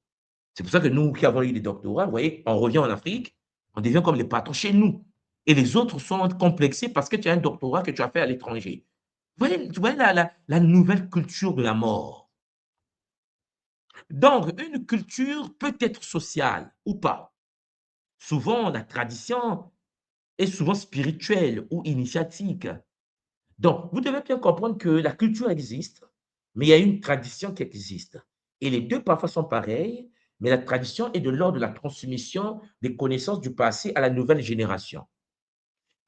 C'est pour ça que nous qui avons eu des doctorats, vous voyez, on revient en Afrique, on devient comme les patrons chez nous. Et les autres sont complexés parce que tu as un doctorat que tu as fait à l'étranger. Vous voyez la nouvelle culture de la mort. Donc, une culture peut être sociale ou pas. Souvent, la tradition est souvent spirituelle ou initiatique. Donc, vous devez bien comprendre que la culture existe, mais il y a une tradition qui existe. Et les deux parfois sont pareils, mais la tradition est de l'ordre de la transmission des connaissances du passé à la nouvelle génération.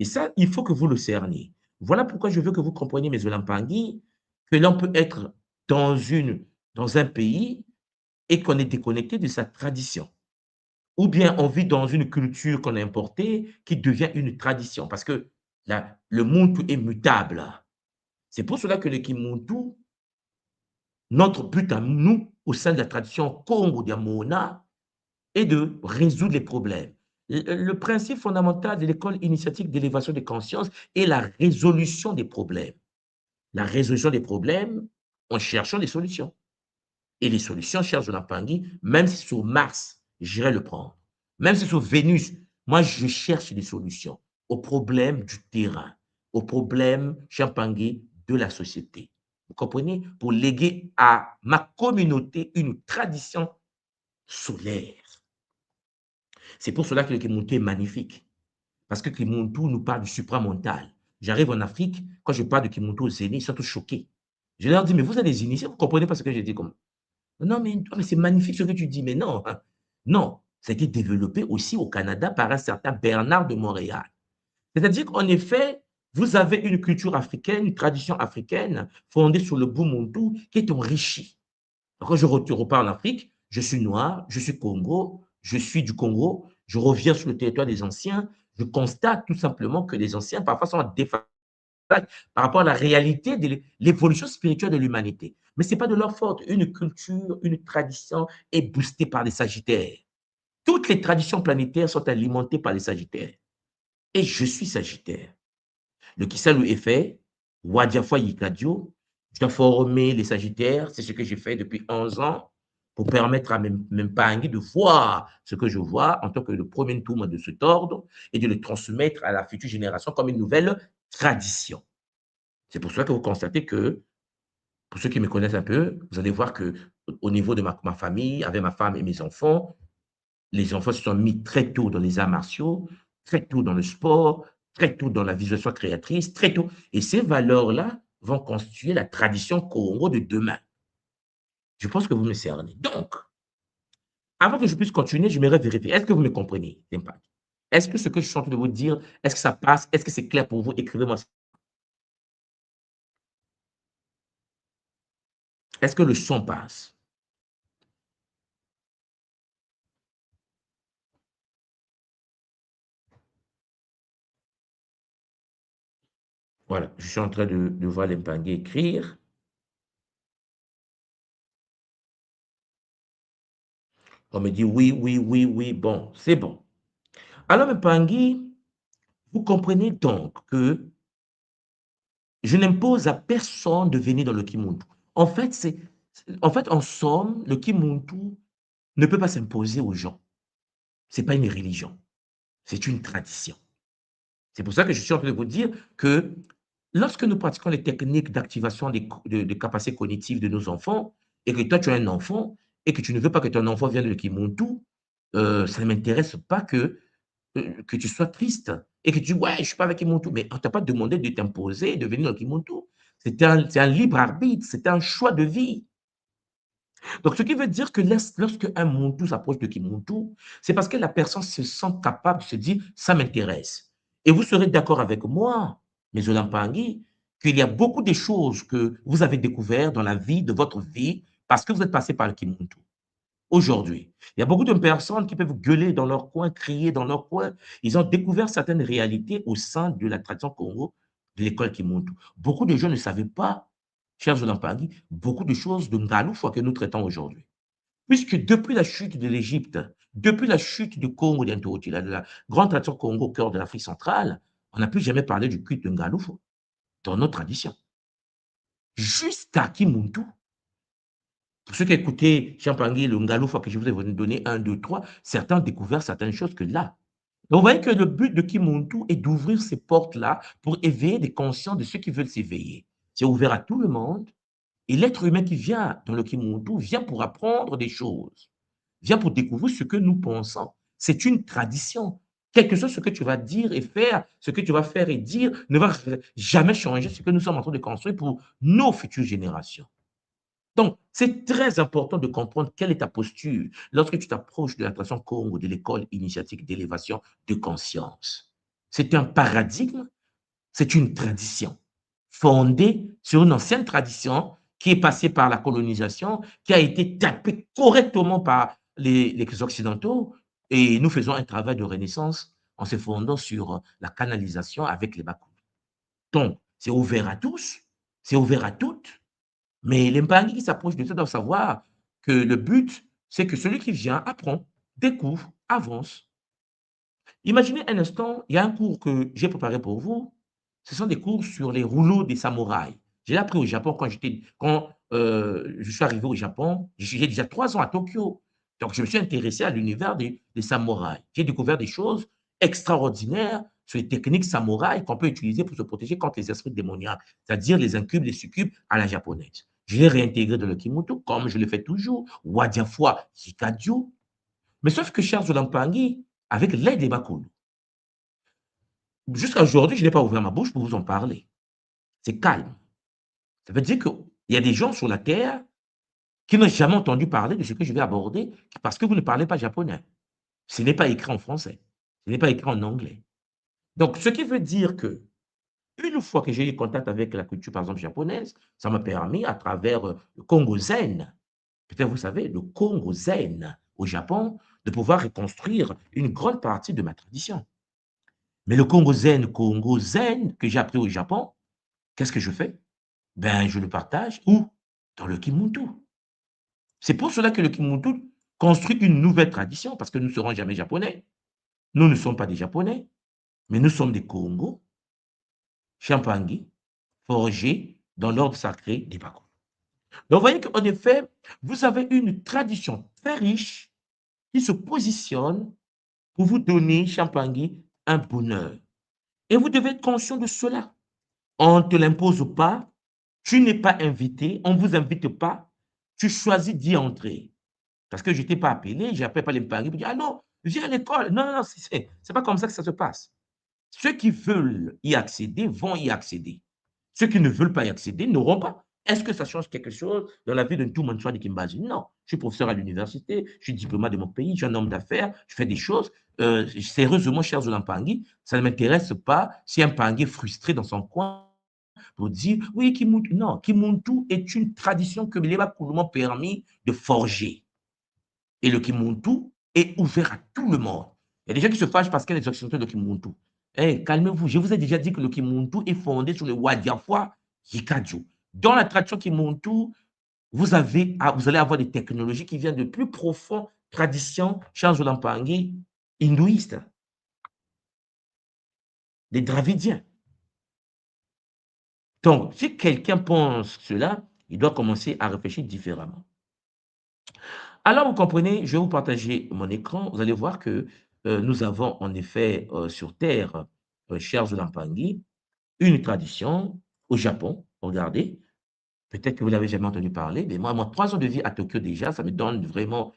Et ça, il faut que vous le cerniez. Voilà pourquoi je veux que vous compreniez, mes Olampangui, que l'on peut être dans, dans un pays et qu'on est déconnecté de sa tradition. Ou bien on vit dans une culture qu'on a importée qui devient une tradition. Parce que le monde est mutable. C'est pour cela que le Kimuntu, notre but à nous, au sein de la tradition Congo Diamona, est de résoudre les problèmes. Le principe fondamental de l'école initiatique d'élévation des consciences est la résolution des problèmes. La résolution des problèmes en cherchant des solutions. Et les solutions cherchent de la Pangui, même si sur Mars, j'irai le prendre. Même si sur Vénus, moi, je cherche des solutions aux problèmes du terrain, aux problèmes, Champangui, de la société. Vous comprenez? Pour léguer à ma communauté une tradition solaire. C'est pour cela que le Kimuntu est magnifique. Parce que Kimuntu nous parle du supramental. J'arrive en Afrique, quand je parle de Kimuntu aux aînés, ils sont tous choqués. Je leur dis, mais vous êtes des initiés, vous ne comprenez pas ce que je dis comme. Non, mais c'est magnifique ce que tu dis. Mais non, hein. Non, ça a été développé aussi au Canada par un certain Bernard de Montréal. C'est-à-dire qu'en effet, vous avez une culture africaine, une tradition africaine fondée sur le Bumuntu qui est enrichie. Quand je repars en Afrique, je suis noir, je suis Congo, je suis du Congo, je reviens sur le territoire des anciens, je constate tout simplement que les anciens parfois sont en déphasage par rapport à la réalité de l'évolution spirituelle de l'humanité. Mais ce n'est pas de leur faute. Une culture, une tradition est boostée par les Sagittaires. Toutes les traditions planétaires sont alimentées par les Sagittaires. Et je suis Sagittaire. Le Kisalu est fait, Wadiafwa Yikadio, je dois former les Sagittaires, c'est ce que j'ai fait depuis 11 ans, pour permettre à Mpangui de voir ce que je vois en tant que le premier tour de cet ordre et de le transmettre à la future génération comme une nouvelle tradition. C'est pour cela que vous constatez que, pour ceux qui me connaissent un peu, vous allez voir que au niveau de ma famille, avec ma femme et mes enfants, les enfants se sont mis très tôt dans les arts martiaux, très tôt dans le sport, très tôt dans la visualisation créatrice, très tôt. Et ces valeurs-là vont constituer la tradition Congo de demain. Je pense que vous me cernez. Donc, avant que je puisse continuer, je m'aimerais vérifier. Est-ce que vous me comprenez, Impact? Est-ce que ce que je suis en train de vous dire, est-ce que ça passe? Est-ce que c'est clair pour vous? Écrivez-moi. Est-ce que le son passe? Voilà, je suis en train de voir l'Impangé écrire. On me dit oui, oui, oui, oui, bon, c'est bon. Alors, Mpangi, vous comprenez donc que je n'impose à personne de venir dans le Kimuntu. En fait, en somme, le Kimuntu ne peut pas s'imposer aux gens. Ce n'est pas une religion, c'est une tradition. C'est pour ça que je suis en train de vous dire que lorsque nous pratiquons les techniques d'activation des capacités cognitives de nos enfants, et que toi tu as un enfant, et que tu ne veux pas que ton enfant vienne de Kimuntu, ça ne m'intéresse pas que tu sois triste et que tu dis: «Ouais, je ne suis pas avec Kimuntu», mais on ne t'a pas demandé de t'imposer, de venir dans Kimuntu. C'est un libre arbitre, c'est un choix de vie. Donc, ce qui veut dire que lorsque un Muntu s'approche de Kimuntu, c'est parce que la personne se sent capable de se dire: «Ça m'intéresse». Et vous serez d'accord avec moi, mes Olampangui, qu'il y a beaucoup de choses que vous avez découvert dans la vie, de votre vie, parce que vous êtes passé par le Kimuntu. Aujourd'hui, il y a beaucoup de personnes qui peuvent gueuler dans leur coin, crier dans leur coin. Ils ont découvert certaines réalités au sein de la tradition Congo, de l'école Kimuntu. Beaucoup de gens ne savaient pas, chers Olampangui, beaucoup de choses de Ngaloufwa que nous traitons aujourd'hui. Puisque depuis la chute de l'Égypte, depuis la chute du Congo d'Indochine, de la grande tradition Congo au cœur de l'Afrique centrale, on n'a plus jamais parlé du culte de Ngaloufo dans notre tradition. Jusqu'à Kimuntu, pour ceux qui écoutaient Champangui, le Ngaloufo que je vous ai donné, un, deux, trois, certains ont découvert certaines choses que là. Donc, vous voyez que le but de Kimuntu est d'ouvrir ces portes-là pour éveiller des consciences de ceux qui veulent s'éveiller. C'est ouvert à tout le monde. Et l'être humain qui vient dans le Kimuntu vient pour apprendre des choses, vient pour découvrir ce que nous pensons. C'est une tradition. Quelque chose, ce que tu vas dire et faire, ce que tu vas faire et dire ne va jamais changer ce que nous sommes en train de construire pour nos futures générations. Donc, c'est très important de comprendre quelle est ta posture lorsque tu t'approches de la tradition Congo, de l'école initiatique d'élévation de conscience. C'est un paradigme, c'est une tradition fondée sur une ancienne tradition qui est passée par la colonisation, qui a été tapée correctement par les Occidentaux. Et nous faisons un travail de renaissance en se fondant sur la canalisation avec les Bakou. Donc, c'est ouvert à tous, c'est ouvert à toutes, mais les Mbangi qui s'approchent de ça doivent savoir que le but, c'est que celui qui vient apprend, découvre, avance. Imaginez un instant, il y a un cours que j'ai préparé pour vous. Ce sont des cours sur les rouleaux des samouraïs. Je l'ai appris au Japon quand je suis arrivé au Japon. J'ai déjà 3 ans à Tokyo. Donc, je me suis intéressé à l'univers des samouraïs. J'ai découvert des choses extraordinaires sur les techniques samouraïs qu'on peut utiliser pour se protéger contre les esprits démoniaques, c'est-à-dire les incubes, les succubes à la japonaise. Je l'ai réintégré dans le kimono, comme je le fais toujours, Wadiafwa, Hikadjo. Mais sauf que, cher Zolampangi, avec l'aide des Bakulu, jusqu'à aujourd'hui, je n'ai pas ouvert ma bouche pour vous en parler. C'est calme. Ça veut dire qu'il y a des gens sur la terre qui n'ont jamais entendu parler de ce que je vais aborder parce que vous ne parlez pas japonais. Ce n'est pas écrit en français. Ce n'est pas écrit en anglais. Donc, ce qui veut dire que, une fois que j'ai eu contact avec la culture, par exemple, japonaise, ça m'a permis, à travers le Congo Zen, peut-être vous savez, le Congo Zen au Japon, de pouvoir reconstruire une grande partie de ma tradition. Mais le Congo Zen que j'ai appris au Japon, qu'est-ce que je fais? Ben, je le partage où? Dans le Kimuntu. C'est pour cela que le Kimuntu construit une nouvelle tradition, parce que nous ne serons jamais japonais. Nous ne sommes pas des Japonais, mais nous sommes des Congo, Champangi, forgés dans l'ordre sacré des Bakou. Donc, vous voyez qu'en effet, vous avez une tradition très riche qui se positionne pour vous donner, Champangi, un bonheur. Et vous devez être conscient de cela. On ne te l'impose pas, tu n'es pas invité, on ne vous invite pas, tu choisis d'y entrer. Parce que je ne t'ai pas appelé, je n'appelle pas les paris pour dire: «Ah non, viens à l'école». Non, non, non, c'est pas comme ça que ça se passe. Ceux qui veulent y accéder vont y accéder. Ceux qui ne veulent pas y accéder n'auront pas. Est-ce que ça change quelque chose dans la vie de tout monde de Kimbazi? Non. Je suis professeur à l'université, je suis diplomate de mon pays, je suis un homme d'affaires, je fais des choses. Sérieusement, cher Zolampangi, ça ne m'intéresse pas si un Pangui est frustré dans son coin pour dire oui, Kimuntu. Non, Kimuntu est une tradition que les Bakoulou m'ont permis de forger. Et le Kimuntu est ouvert à tout le monde. Il y a des gens qui se fâchent parce qu'il y a des occidentaux de Kimuntu. Eh, calmez-vous, je vous ai déjà dit que le Kimuntu est fondé sur le Wadiafwa Yikadjo. Dans la tradition Kimuntu, vous allez avoir des technologies qui viennent de plus profond traditions, Charles Lampangi, hindouistes, des Dravidiens. Donc, si quelqu'un pense cela, il doit commencer à réfléchir différemment. Alors, vous comprenez, je vais vous partager mon écran. Vous allez voir que nous avons en effet sur Terre, chers Lampangi, une tradition au Japon. Regardez, peut-être que vous n'avez jamais entendu parler, mais moi, 3 ans de vie à Tokyo déjà, ça me donne vraiment,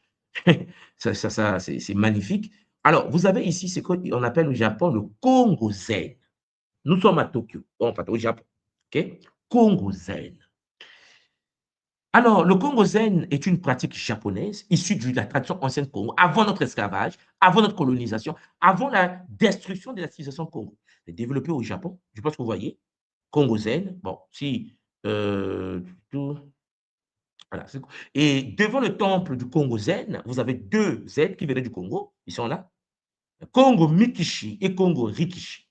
c'est magnifique. Alors, vous avez ici ce qu'on appelle au Japon le Congo Zen. Nous sommes à Tokyo, enfin au Japon. OK? Congo Zen. Alors, le Congo Zen est une pratique japonaise issue de la tradition ancienne Congo, avant notre esclavage, avant notre colonisation, avant la destruction de la civilisation Congo. C'est développé au Japon, je pense que vous voyez, Congo Zen. Bon, si, tout, voilà. Et devant le temple du Congo Zen, vous avez 2 Zen qui venaient du Congo, ils sont là, Congo Mikishi et Congo Rikishi.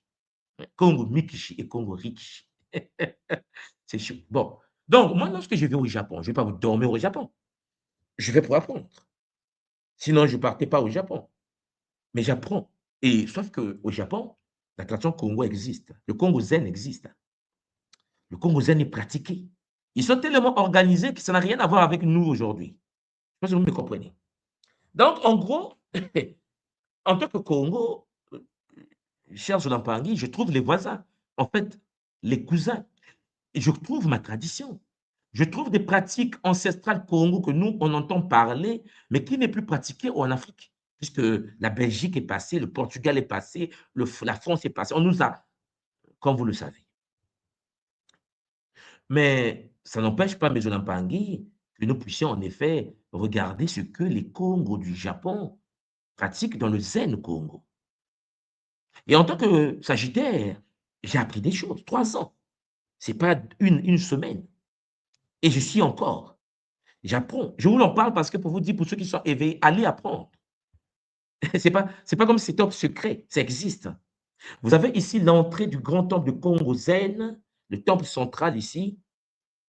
Congo Mikishi et Congo Rikishi. C'est chaud. Bon, donc moi, lorsque je vais au Japon, je ne vais pas vous dormir au Japon. Je vais pour apprendre. Sinon, je ne partais pas au Japon. Mais j'apprends. Et sauf qu'au Japon, la tradition Congo existe. Le Congo Zen existe. Le Congo Zen est pratiqué. Ils sont tellement organisés que ça n'a rien à voir avec nous aujourd'hui. Je ne sais pas si vous me comprenez. Donc, en gros, en tant que Congo, cher Zolampangi, je trouve les voisins. En fait, les cousins. Et je trouve ma tradition. Je trouve des pratiques ancestrales Congo que nous, on entend parler, mais qui n'est plus pratiquée en Afrique. Puisque la Belgique est passée, le Portugal est passé, la France est passée. On nous a, comme vous le savez. Mais ça n'empêche pas, mes Mpangui, que nous puissions en effet regarder ce que les Congos du Japon pratiquent dans le Zen Congo. Et en tant que Sagittaire, j'ai appris des choses. 3 ans. Ce n'est pas une semaine. Et je suis encore. J'apprends. Je vous en parle parce que pour vous dire, pour ceux qui sont éveillés, allez apprendre. C'est pas comme si c'était un secret, ça existe. Vous avez ici l'entrée du grand temple de Congo Zen, le temple central ici,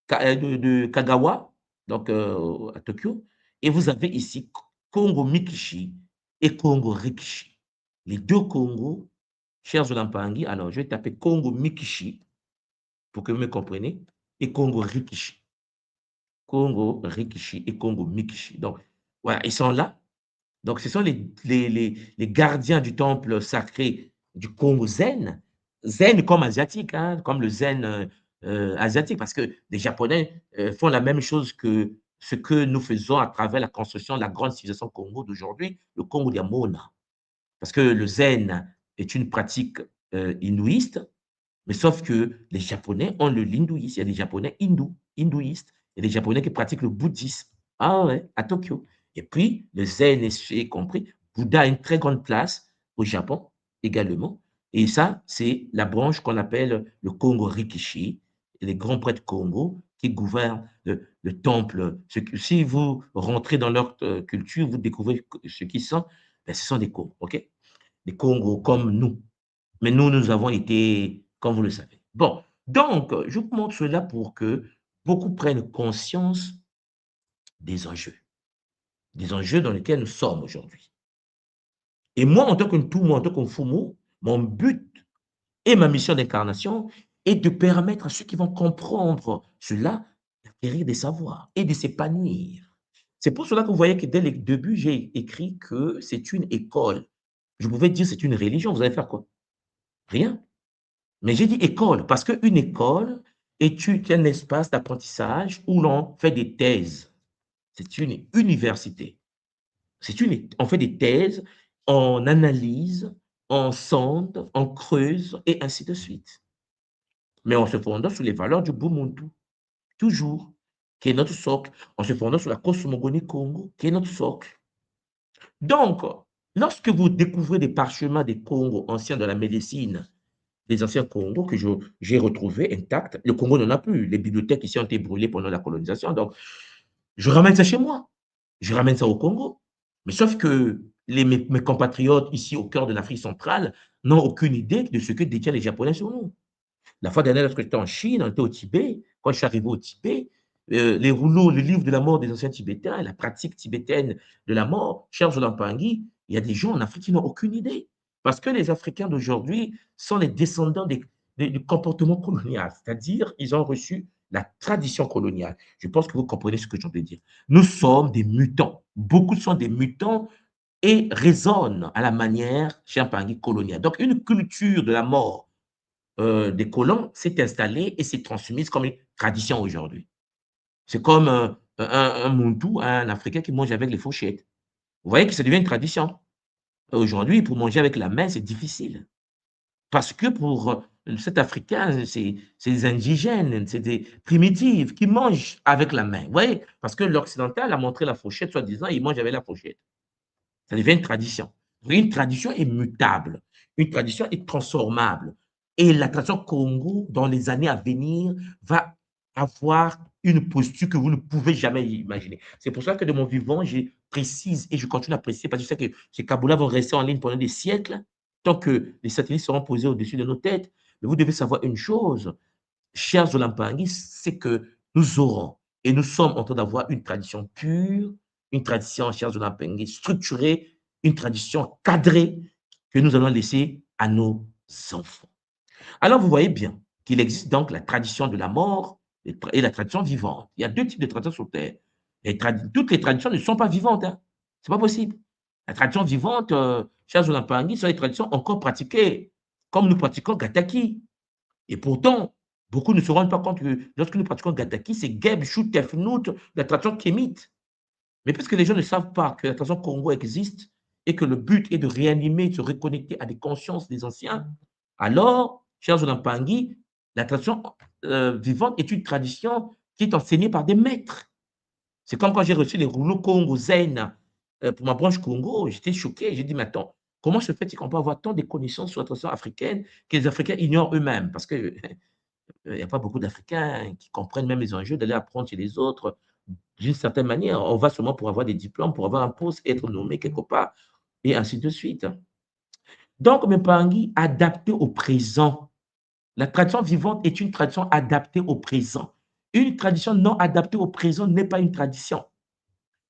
de Kagawa, donc à Tokyo. Et vous avez ici Congo Mikishi et Congo Rikishi. Les 2 Congos, chers Olampangi, alors je vais taper Congo Mikishi pour que vous me compreniez, et Congo Rikishi. Congo Rikishi et Congo Mikishi. Donc, voilà, ils sont là. Donc, ce sont les gardiens du temple sacré du Congo Zen. Zen comme asiatique, hein, comme le Zen asiatique, parce que les Japonais font la même chose que ce que nous faisons à travers la construction de la grande civilisation Congo d'aujourd'hui, le Congo Diamona. Parce que le Zen est une pratique hindouiste, mais sauf que les Japonais ont le l'hindouisme. Il y a des Japonais hindouistes. Il y a des Japonais qui pratiquent le bouddhisme. Ah ouais, à Tokyo. Et puis, le zen est compris. Bouddha a une très grande place au Japon également. Et ça, c'est la branche qu'on appelle le Congo Rikishi, les grands prêtres Congo qui gouvernent le temple. Si vous rentrez dans leur culture, vous découvrez ce qu'ils sont. Ben, ce sont des Congos, OK? Des Congos comme nous. Mais nous, nous avons été, comme vous le savez. Bon, donc, je vous montre cela pour que beaucoup prennent conscience des enjeux dans lesquels nous sommes aujourd'hui. Et moi, en tant que tout, moi, en tant que Fumu, mon but et ma mission d'incarnation est de permettre à ceux qui vont comprendre cela d'acquérir des savoirs et de s'épanouir. C'est pour cela que vous voyez que dès le début, j'ai écrit que c'est une école. Je pouvais dire c'est une religion, vous allez faire quoi? Rien. Mais j'ai dit école parce qu'une école est un espace d'apprentissage où l'on fait des thèses. C'est une université. On fait des thèses, on analyse, on sonde, on creuse et ainsi de suite. Mais en se fondant sur les valeurs du Bumuntu, toujours, qui est notre socle, en se fondant sur la cosmogonie Congo, qui est notre socle. Donc, lorsque vous découvrez des parchemins des Congos anciens de la médecine, des anciens Congos que j'ai retrouvés intacts, le Congo n'en a plus. Les bibliothèques ici ont été brûlées pendant la colonisation. Donc, je ramène ça chez moi. Je ramène ça au Congo. Mais sauf que mes compatriotes ici au cœur de l'Afrique centrale n'ont aucune idée de ce que détiennent les Japonais sur nous. La fois dernière, lorsque j'étais en Chine, on était au Tibet. Quand je suis arrivé au Tibet, les rouleaux, le livre de la mort des anciens Tibétains, la pratique tibétaine de la mort, cher Zolampangi, il y a des gens en Afrique qui n'ont aucune idée. Parce que les Africains d'aujourd'hui sont les descendants du comportement colonial, c'est-à-dire ils ont reçu la tradition coloniale. Je pense que vous comprenez ce que je veux dire. Nous sommes des mutants. Beaucoup sont des mutants et raisonnent à la manière, cher Pangui, coloniale. Donc, une culture de la mort des colons s'est installée et s'est transmise comme une tradition aujourd'hui. C'est comme un Muntu, un Africain qui mange avec les fourchettes. Vous voyez que ça devient une tradition. Aujourd'hui, pour manger avec la main, c'est difficile. Parce que pour cet Africain, c'est des indigènes, c'est des primitifs qui mangent avec la main. Vous voyez? Parce que l'Occidental a montré la fourchette, soi-disant, il mange avec la fourchette. Ça devient une tradition. Une tradition est mutable. Une tradition est transformable. Et la tradition Congo, dans les années à venir, va avoir une posture que vous ne pouvez jamais imaginer. C'est pour ça que de mon vivant, je précise et je continue à préciser parce que je sais que ces Kaboula vont rester en ligne pendant des siècles, tant que les satellites seront posés au-dessus de nos têtes. Mais vous devez savoir une chose, chers Zolampangis, c'est que nous aurons et nous sommes en train d'avoir une tradition pure, une tradition, chers Zolampangis, structurée, une tradition cadrée que nous allons laisser à nos enfants. Alors, vous voyez bien qu'il existe donc la tradition de la mort et la tradition vivante. Il y a deux types de traditions sur Terre. Toutes les traditions ne sont pas vivantes. Hein. Ce n'est pas possible. La tradition vivante, chers Zolampangis, sont les traditions encore pratiquées, comme nous pratiquons Gataki. Et pourtant, beaucoup ne se rendent pas compte que lorsque nous pratiquons Gataki, c'est Geb, Chou, Tefnout, la tradition kémite. Mais parce que les gens ne savent pas que la tradition Congo existe et que le but est de réanimer, de se reconnecter à des consciences des anciens, alors, chers Olampangi, la tradition vivante est une tradition qui est enseignée par des maîtres. C'est comme quand j'ai reçu les rouleaux Congo Zen pour ma branche Congo, j'étais choqué. J'ai dit, mais attends, comment se fait-il qu'on peut avoir tant de connaissances sur la tradition africaine que les Africains ignorent eux-mêmes? Parce que il n'y a pas beaucoup d'Africains qui comprennent même les enjeux d'aller apprendre chez les autres. D'une certaine manière, on va seulement pour avoir des diplômes, pour avoir un poste, être nommé quelque part, et ainsi de suite. Donc, Mpangi, adapté au présent. La tradition vivante est une tradition adaptée au présent. Une tradition non adaptée au présent n'est pas une tradition.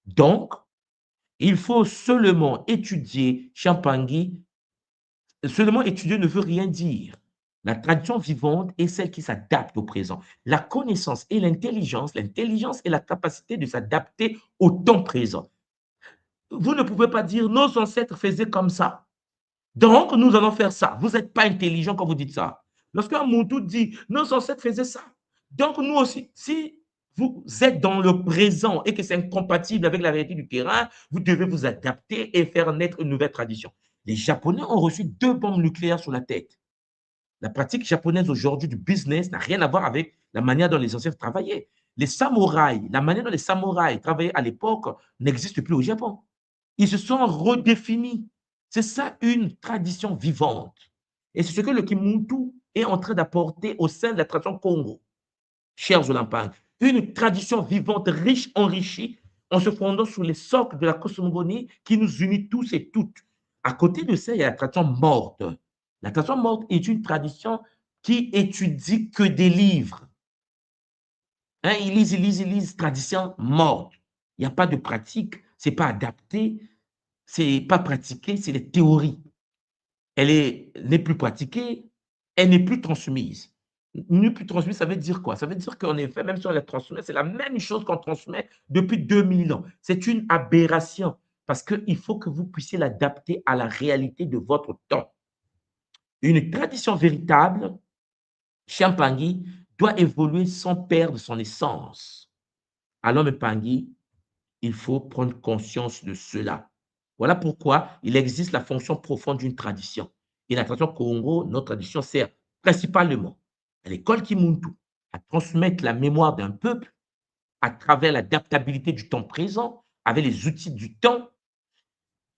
Donc, il faut seulement étudier Champangui. Seulement étudier ne veut rien dire. La tradition vivante est celle qui s'adapte au présent. La connaissance et l'intelligence est la capacité de s'adapter au temps présent. Vous ne pouvez pas dire nos ancêtres faisaient comme ça. Donc, nous allons faire ça. Vous n'êtes pas intelligent quand vous dites ça. Lorsqu'un Moutou dit nos ancêtres faisaient ça. Donc, nous aussi, si vous êtes dans le présent et que c'est incompatible avec la réalité du terrain, vous devez vous adapter et faire naître une nouvelle tradition. Les Japonais ont reçu 2 bombes nucléaires sur la tête. La pratique japonaise aujourd'hui du business n'a rien à voir avec la manière dont les anciens travaillaient. Les samouraïs, la manière dont les samouraïs travaillaient à l'époque n'existe plus au Japon. Ils se sont redéfinis. C'est ça une tradition vivante. Et c'est ce que le Kimuntu est en train d'apporter au sein de la tradition Congo. Chers Olampang, une tradition vivante, riche, enrichie, en se fondant sur les socles de la cosmogonie qui nous unit tous et toutes. À côté de ça, il y a la tradition morte. La tradition morte est une tradition qui étudie que des livres. Hein, ils lisent, tradition morte. Il n'y a pas de pratique, ce n'est pas adapté, ce n'est pas pratiqué, c'est des théories. Elle n'est plus pratiquée, elle n'est plus transmise. Ne plus transmise, ça veut dire quoi? Ça veut dire qu'en effet, même si on la transmet, c'est la même chose qu'on transmet depuis 2000 ans. C'est une aberration parce qu'il faut que vous puissiez l'adapter à la réalité de votre temps. Une tradition véritable, Champangui, doit évoluer sans perdre son essence. Alors, Mpangui, il faut prendre conscience de cela. Voilà pourquoi il existe la fonction profonde d'une tradition. Et la tradition Congo, notre tradition, sert principalement à l'école Kimuntu à transmettre la mémoire d'un peuple à travers l'adaptabilité du temps présent, avec les outils du temps,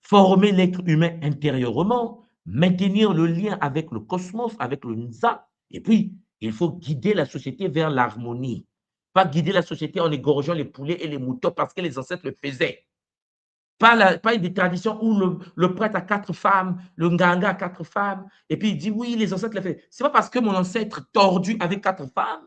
former l'être humain intérieurement, maintenir le lien avec le cosmos, avec le Nza, et puis il faut guider la société vers l'harmonie. Pas guider la société en égorgeant les poulets et les moutons parce que les ancêtres le faisaient. Pas une tradition où le prêtre a 4 femmes, le nganga a 4 femmes, et puis il dit oui, les ancêtres le faisaient. Ce n'est pas parce que mon ancêtre tordu avait 4 femmes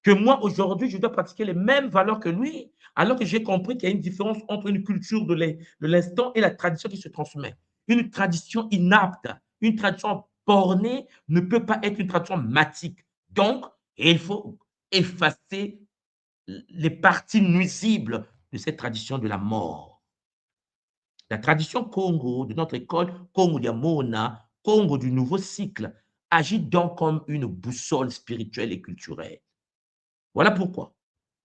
que moi, aujourd'hui, je dois pratiquer les mêmes valeurs que lui, alors que j'ai compris qu'il y a une différence entre une culture de l'instant et la tradition qui se transmet. Une tradition inapte, une tradition bornée ne peut pas être une tradition matique. Donc, il faut effacer les parties nuisibles de cette tradition de la mort. La tradition Congo de notre école, Congo Diamona, Congo du nouveau cycle, agit donc comme une boussole spirituelle et culturelle. Voilà pourquoi,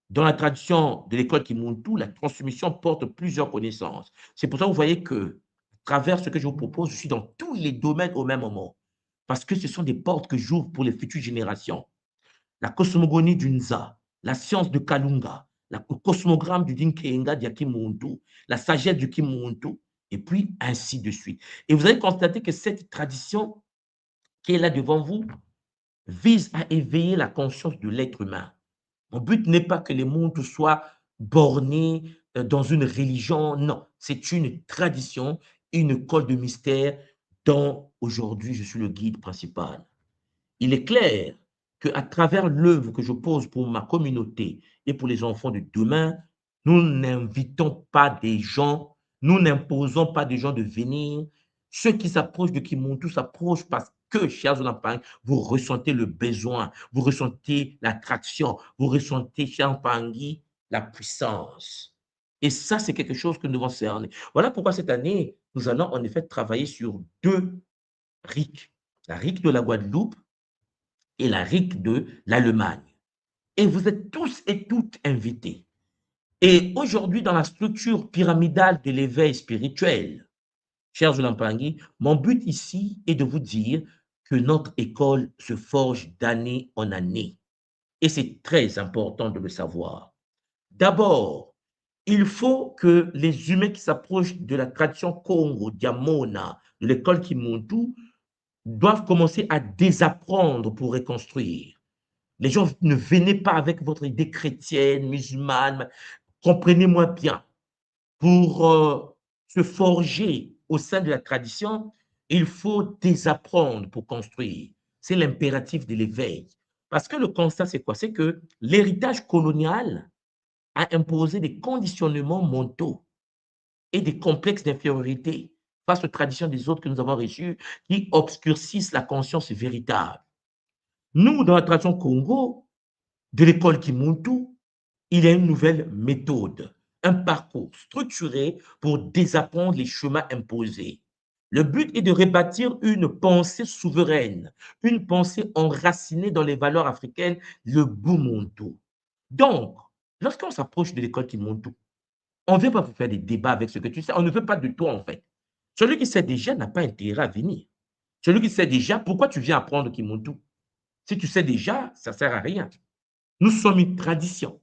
dans la tradition de l'école Kimuntu, la transmission porte plusieurs connaissances. C'est pour ça que vous voyez que, à travers ce que je vous propose, je suis dans tous les domaines au même moment. Parce que ce sont des portes que j'ouvre pour les futures générations. La cosmogonie du Nza, la science de Kalunga, le cosmogramme du Dinkenga d'Yakimuntu, la sagesse du Kimuntu, et puis ainsi de suite. Et vous allez constater que cette tradition qui est là devant vous vise à éveiller la conscience de l'être humain. Mon but n'est pas que les mondes soient bornés dans une religion, non. C'est une tradition, une école de mystère dont aujourd'hui je suis le guide principal. Il est clair qu'à travers l'œuvre que je pose pour ma communauté et pour les enfants de demain, nous n'invitons pas des gens, nous n'imposons pas des gens de venir. Ceux qui s'approchent de Kimuntu s'approchent parce que, chers Olampang, vous ressentez le besoin, vous ressentez l'attraction, vous ressentez, chers Pangui, la puissance. Et ça, c'est quelque chose que nous devons cerner. Voilà pourquoi cette année, nous allons en effet travailler sur deux RIC. La RIC de la Guadeloupe et la RIC de l'Allemagne. Et vous êtes tous et toutes invités. Et aujourd'hui, dans la structure pyramidale de l'éveil spirituel, chers Zulampangui, mon but ici est de vous dire que notre école se forge d'année en année. Et c'est très important de le savoir. D'abord, il faut que les humains qui s'approchent de la tradition Congo, Diamona, de l'école Kimuntu, doivent commencer à désapprendre pour reconstruire. Les gens ne venez pas avec votre idée chrétienne, musulmane. Comprenez-moi bien. Pour se forger au sein de la tradition, il faut désapprendre pour construire. C'est l'impératif de l'éveil. Parce que le constat, c'est quoi? C'est que l'héritage colonial a imposé des conditionnements mentaux et des complexes d'infériorité face aux traditions des autres que nous avons reçues qui obscurcissent la conscience véritable. Nous, dans la tradition Congo, de l'école Kimuntu, il y a une nouvelle méthode, un parcours structuré pour désapprendre les chemins imposés. Le but est de rebâtir une pensée souveraine, une pensée enracinée dans les valeurs africaines, le Bumuntu. Donc, lorsqu'on s'approche de l'école Kimuntu, on ne vient pas vous faire des débats avec ce que tu sais, on ne veut pas de toi en fait. Celui qui sait déjà n'a pas intérêt à venir. Celui qui sait déjà, pourquoi tu viens apprendre Kimuntu? Si tu sais déjà, ça ne sert à rien. Nous sommes une tradition.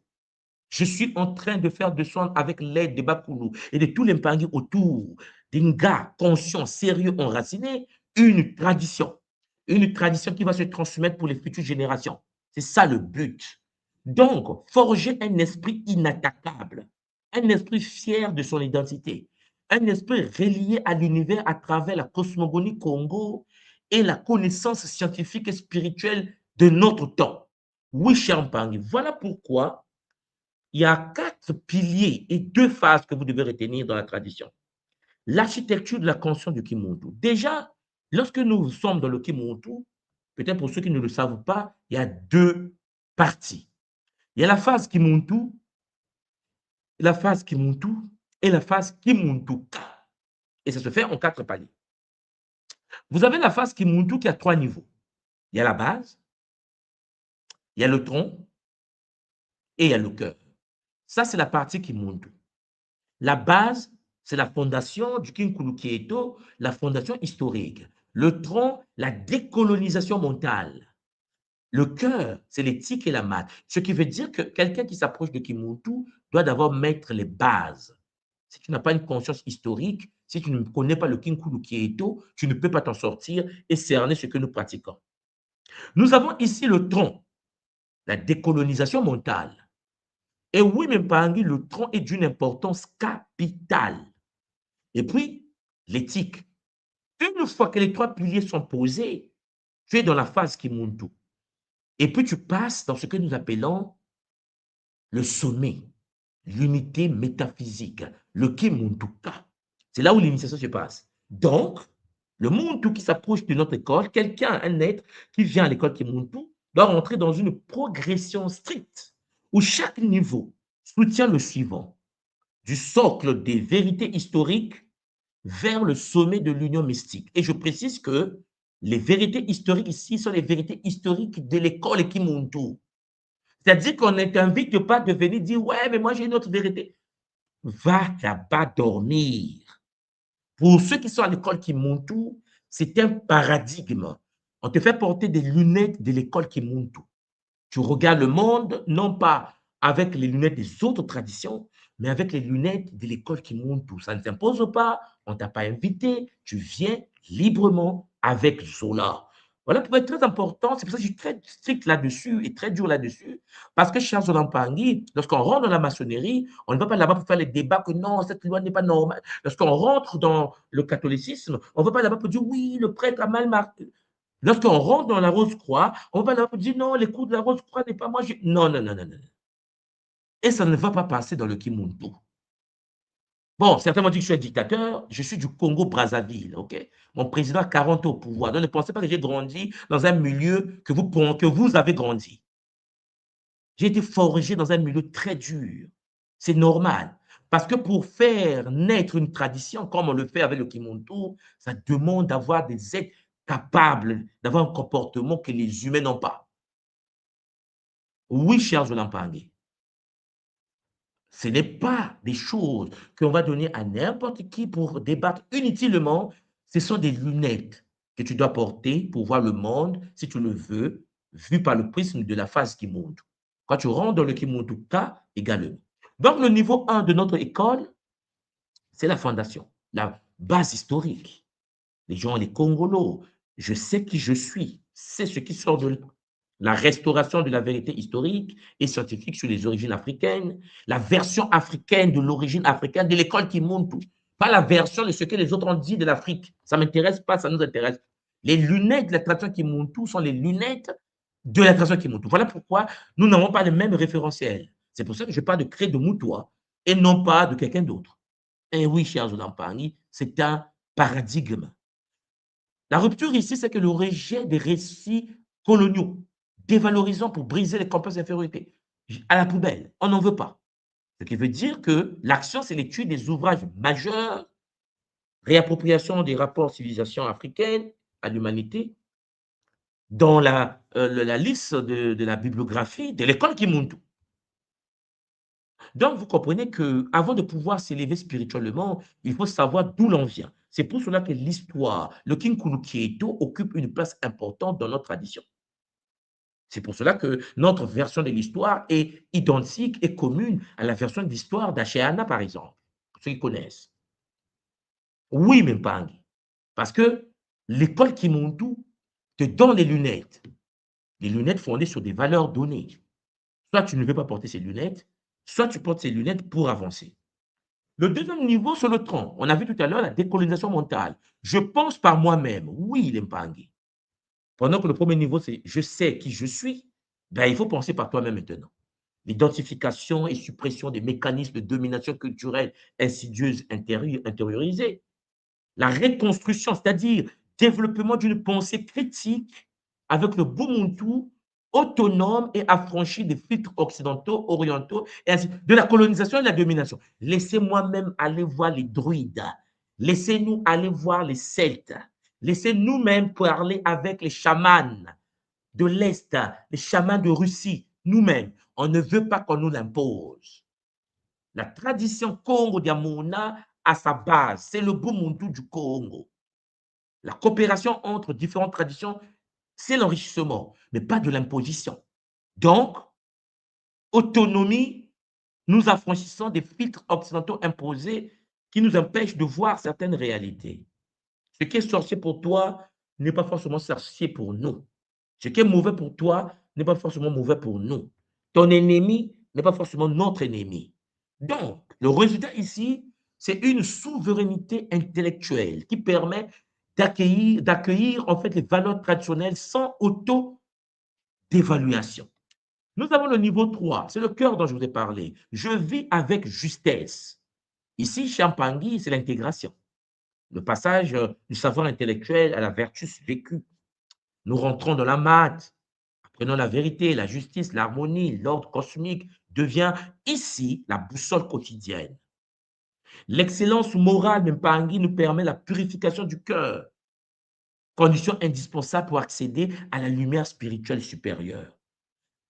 Je suis en train de faire de soins avec l'aide de Bakulu et de tous les Mpangi autour, des gars conscients, sérieux, enracinés, une tradition qui va se transmettre pour les futures générations. C'est ça le but. Donc, forger un esprit inattaquable, un esprit fier de son identité, un esprit relié à l'univers à travers la cosmogonie Congo et la connaissance scientifique et spirituelle de notre temps. Oui, cher Mpangi, voilà pourquoi il y a 4 piliers et 2 phases que vous devez retenir dans la tradition. L'architecture de la conscience du Kimuntu. Déjà, lorsque nous sommes dans le Kimuntu, peut-être pour ceux qui ne le savent pas, il y a 2 parties. Il y a la phase Kimuntu et la phase Kimuntuka. Et ça se fait en 4 paliers. Vous avez la phase Kimuntu qui a 3 niveaux. Il y a la base, il y a le tronc et il y a le cœur. Ça, c'est la partie Kimuntu. La base, c'est la fondation du Kinkulukieto, la fondation historique. Le tronc, la décolonisation mentale. Le cœur, c'est l'éthique et la maths. Ce qui veut dire que quelqu'un qui s'approche de Kimuntu doit d'abord mettre les bases. Si tu n'as pas une conscience historique, si tu ne connais pas le Kinkulukieto, tu ne peux pas t'en sortir et cerner ce que nous pratiquons. Nous avons ici le tronc, la décolonisation mentale. Et oui, mais Mpangi, le tronc est d'une importance capitale. Et puis, l'éthique. Une fois que les 3 piliers sont posés, tu es dans la phase Kimuntu. Et puis tu passes dans ce que nous appelons le sommet, l'unité métaphysique, le Kimuntuka. C'est là où l'initiation se passe. Donc, le Muntu qui s'approche de notre école, quelqu'un, un être qui vient à l'école Kimuntu, doit rentrer dans une progression stricte où chaque niveau soutient le suivant, du socle des vérités historiques vers le sommet de l'union mystique. Et je précise que les vérités historiques ici sont les vérités historiques de l'école Kimuntu. C'est-à-dire qu'on ne t'invite pas de venir dire, ouais, mais moi j'ai une autre vérité. Va là-bas dormir. Pour ceux qui sont à l'école Kimuntu, c'est un paradigme. On te fait porter des lunettes de l'école Kimuntu. Tu regardes le monde, non pas avec les lunettes des autres traditions, mais avec les lunettes de l'école Kimuntu. Ça ne s'impose pas, on ne t'a pas invité, tu viens librement avec Zola. Voilà pour être très important, c'est pour ça que je suis très strict là-dessus et très dur là-dessus, parce que cher Zola Mpangi, lorsqu'on rentre dans la maçonnerie, on ne va pas là-bas pour faire les débats que non, cette loi n'est pas normale. Lorsqu'on rentre dans le catholicisme, on ne va pas là-bas pour dire oui, le prêtre a mal marqué. Lorsqu'on rentre dans la Rose-Croix, on va là pour dire non, les coups de la Rose-Croix n'est pas moi. Non, non, non, non, non. Et ça ne va pas passer dans le Kimuntu. Bon, certains m'ont dit que je suis un dictateur. Je suis du Congo-Brazzaville, OK? Mon président a 40 ans au pouvoir. Donc, ne pensez pas que j'ai grandi dans un milieu que vous avez grandi. J'ai été forgé dans un milieu très dur. C'est normal. Parce que pour faire naître une tradition, comme on le fait avec le Kimuntu, ça demande d'avoir des êtres capables d'avoir un comportement que les humains n'ont pas. Oui, cher Zolampangi, ce n'est pas des choses qu'on va donner à n'importe qui pour débattre inutilement. Ce sont des lunettes que tu dois porter pour voir le monde, si tu le veux, vu par le prisme de la phase Kimuntu. Quand tu rentres dans le Kimuntu K, également. Donc, le niveau 1 de notre école, c'est la fondation, la base historique. Les gens, les Congolos, je sais qui je suis, c'est ce qui sort de là. La restauration de la vérité historique et scientifique sur les origines africaines, la version africaine de l'origine africaine de l'école Kimuntu, pas la version de ce que les autres ont dit de l'Afrique. Ça ne m'intéresse pas, ça nous intéresse. Les lunettes de la tradition Kimuntu sont les lunettes de la tradition Kimuntu. Voilà pourquoi nous n'avons pas le même référentiel. C'est pour ça que je parle de créer de Moutoua et non pas de quelqu'un d'autre. Et oui, cher Zodampani, c'est un paradigme. La rupture ici, c'est que le rejet des récits coloniaux, dévalorisants pour briser les complexes d'infériorité, à la poubelle, on n'en veut pas. Ce qui veut dire que l'action, c'est l'étude des ouvrages majeurs, réappropriation des rapports civilisation africaine à l'humanité, dans la liste de la bibliographie de l'école Kimuntu. Donc, vous comprenez qu'avant de pouvoir s'élever spirituellement, il faut savoir d'où l'on vient. C'est pour cela que l'histoire, le Kinkulu Kieto, occupe une place importante dans notre tradition. C'est pour cela que notre version de l'histoire est identique et commune à la version de l'histoire d'Achéana, par exemple, pour ceux qui connaissent. Oui, Mpangi, parce que l'école Kimuntu te donne les lunettes fondées sur des valeurs données. Soit tu ne veux pas porter ces lunettes, soit tu portes ces lunettes pour avancer. Le deuxième niveau, c'est le tronc. On a vu tout à l'heure la décolonisation mentale. Je pense par moi-même. Oui, Lempangi. Pendant que le premier niveau, c'est je sais qui je suis, ben, il faut penser par toi-même maintenant. L'identification et suppression des mécanismes de domination culturelle insidieuse intériorisée. La reconstruction, c'est-à-dire développement d'une pensée critique avec le Bumuntu autonome et affranchi des filtres occidentaux, orientaux, et ainsi, de la colonisation et de la domination. Laissez-moi même aller voir les druides. Laissez-nous aller voir les Celtes. Laissez-nous-mêmes parler avec les chamans de l'Est, les chamans de Russie, nous-mêmes. On ne veut pas qu'on nous l'impose. La tradition Congo Diamona a sa base, c'est le Bumuntu du Congo. La coopération entre différentes traditions, c'est l'enrichissement, mais pas de l'imposition. Donc, autonomie, nous affranchissons des filtres occidentaux imposés qui nous empêchent de voir certaines réalités. Ce qui est sorcier pour toi n'est pas forcément sorcier pour nous. Ce qui est mauvais pour toi n'est pas forcément mauvais pour nous. Ton ennemi n'est pas forcément notre ennemi. Donc, le résultat ici, c'est une souveraineté intellectuelle qui permet d'accueillir en fait les valeurs traditionnelles sans d'évaluation. Nous avons le niveau 3, c'est le cœur dont je vous ai parlé. Je vis avec justesse. Ici, Champangui, c'est l'intégration. Le passage du savoir intellectuel à la vertus vécue. Nous rentrons dans la maths, apprenons la vérité, la justice, l'harmonie, l'ordre cosmique devient ici la boussole quotidienne. L'excellence morale Mpangui nous permet la purification du cœur, condition indispensable pour accéder à la lumière spirituelle supérieure.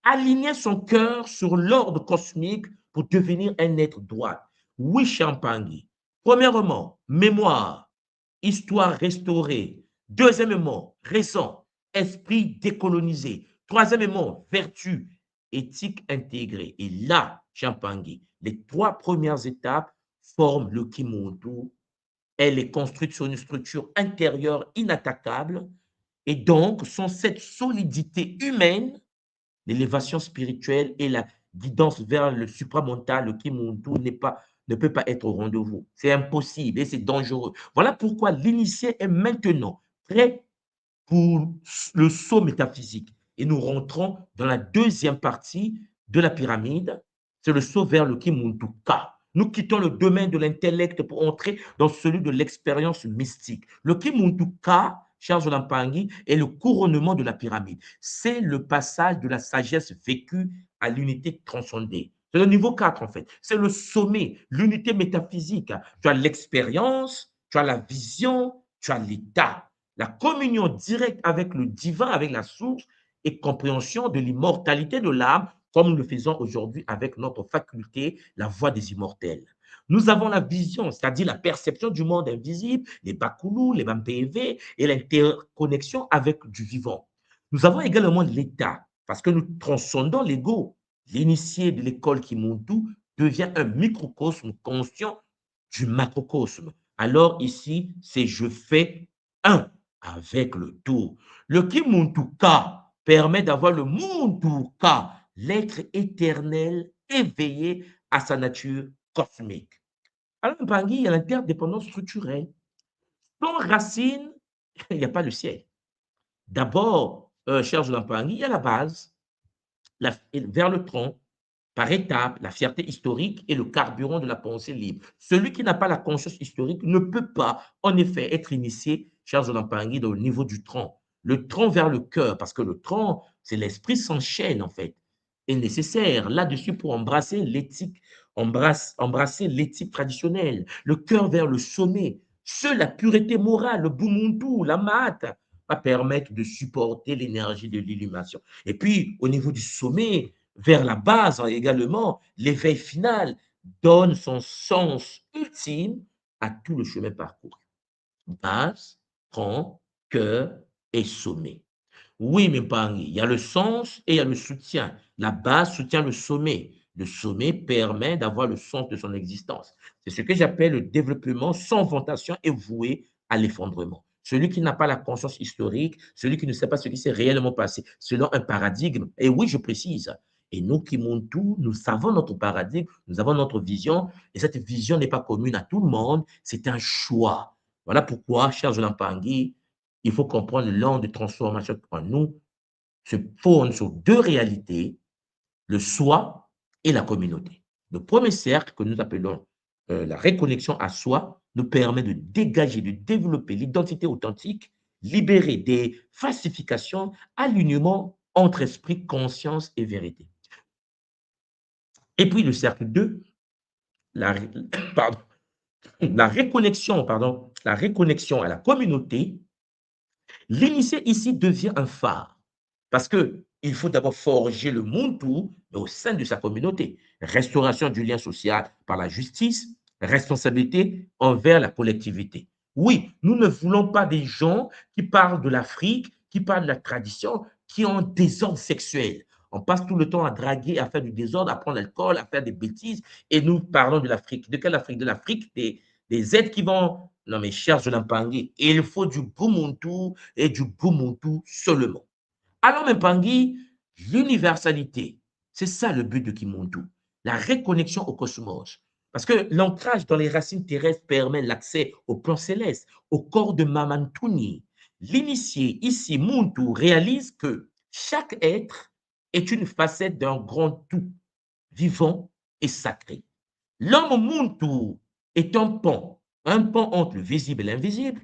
Aligner son cœur sur l'ordre cosmique pour devenir un être droit. Oui, Champangui. Premièrement, mémoire, histoire restaurée. Deuxièmement, raison, esprit décolonisé. Troisièmement, vertu, éthique intégrée. Et là, Champangui, les trois premières étapes forment le Kimuntu. Elle est construite sur une structure intérieure inattaquable et donc, sans cette solidité humaine, l'élévation spirituelle et la guidance vers le supramental, le Kimuntu, ne peut pas être au rendez-vous. C'est impossible et c'est dangereux. Voilà pourquoi l'initié est maintenant prêt pour le saut métaphysique. Et nous rentrons dans la deuxième partie de la pyramide, c'est le saut vers le Kimuntu-ka. Nous quittons le domaine de l'intellect pour entrer dans celui de l'expérience mystique. Le Kimuntu-ka, Charles Lampangi, est le couronnement de la pyramide. C'est le passage de la sagesse vécue à l'unité transcendée. C'est le niveau 4, en fait. C'est le sommet, l'unité métaphysique. Tu as l'expérience, tu as la vision, tu as l'état. La communion directe avec le divin, avec la source et compréhension de l'immortalité de l'âme, comme nous le faisons aujourd'hui avec notre faculté, la voix des immortels. Nous avons la vision, c'est-à-dire la perception du monde invisible, les Bakulu, les Mampévé et l'interconnexion avec du vivant. Nous avons également l'état, parce que nous transcendons l'ego. L'initié de l'école Kimuntu devient un microcosme conscient du macrocosme. Alors ici, c'est je fais un avec le tout. Le Kimuntuka permet d'avoir le Muntuka, l'être éternel éveillé à sa nature cosmique. Alors, Mpangi, il y a l'interdépendance structurelle. Sans racine, il n'y a pas de ciel. D'abord, cher Mpangi, il y a la base, vers le tronc, par étapes, la fierté historique est le carburant de la pensée libre. Celui qui n'a pas la conscience historique ne peut pas, en effet, être initié, cher Zolampangi, au niveau du tronc. Le tronc vers le cœur, parce que le tronc, c'est l'esprit s'enchaîne, en fait, est nécessaire là-dessus pour embrasser l'éthique, embrasser l'éthique traditionnelle. Le cœur vers le sommet. Seule la pureté morale, le bumuntu, la mat, va permettre de supporter l'énergie de l'illumination. Et puis, au niveau du sommet, vers la base également, l'éveil final donne son sens ultime à tout le chemin parcouru. Base, tronc, cœur et sommet. Oui, mais il y a le sens et il y a le soutien. La base soutient le sommet. Le sommet permet d'avoir le sens de son existence. C'est ce que j'appelle le développement sans vantation et voué à l'effondrement. Celui qui n'a pas la conscience historique, celui qui ne sait pas ce qui s'est réellement passé, selon un paradigme. Et oui, je précise. Et nous qui montons tout, nous savons notre paradigme, nous avons notre vision, et cette vision n'est pas commune à tout le monde, c'est un choix. Voilà pourquoi, cher Jolan Pangui, il faut comprendre l'onde de transformation en nous se fonde sur deux réalités, le soi et la communauté. Le premier cercle, que nous appelons la reconnexion à soi, nous permet de dégager, de développer l'identité authentique, libérer des falsifications, alignement entre esprit, conscience et vérité. Et puis le cercle 2, la, pardon, la reconnexion à la communauté. L'initié ici devient un phare parce qu'il faut d'abord forger le Muntu au sein de sa communauté. Restauration du lien social par la justice, responsabilité envers la collectivité. Oui, nous ne voulons pas des gens qui parlent de l'Afrique, qui parlent de la tradition, qui ont un désordre sexuel. On passe tout le temps à draguer, à faire du désordre, à prendre l'alcool, à faire des bêtises, et nous parlons de l'Afrique. De quelle Afrique? De l'Afrique des êtres qui vont... Non, mais cher Mpangi, il faut du Bumuntu et du Bumuntu seulement. Alors, Mpangi, l'universalité, c'est ça le but de Kimuntu, la reconnexion au cosmos. Parce que l'ancrage dans les racines terrestres permet l'accès au plan céleste, au corps de Mamantuni. L'initié, ici, Muntu, réalise que chaque être est une facette d'un grand tout, vivant et sacré. L'homme Muntu est un pont entre le visible et l'invisible,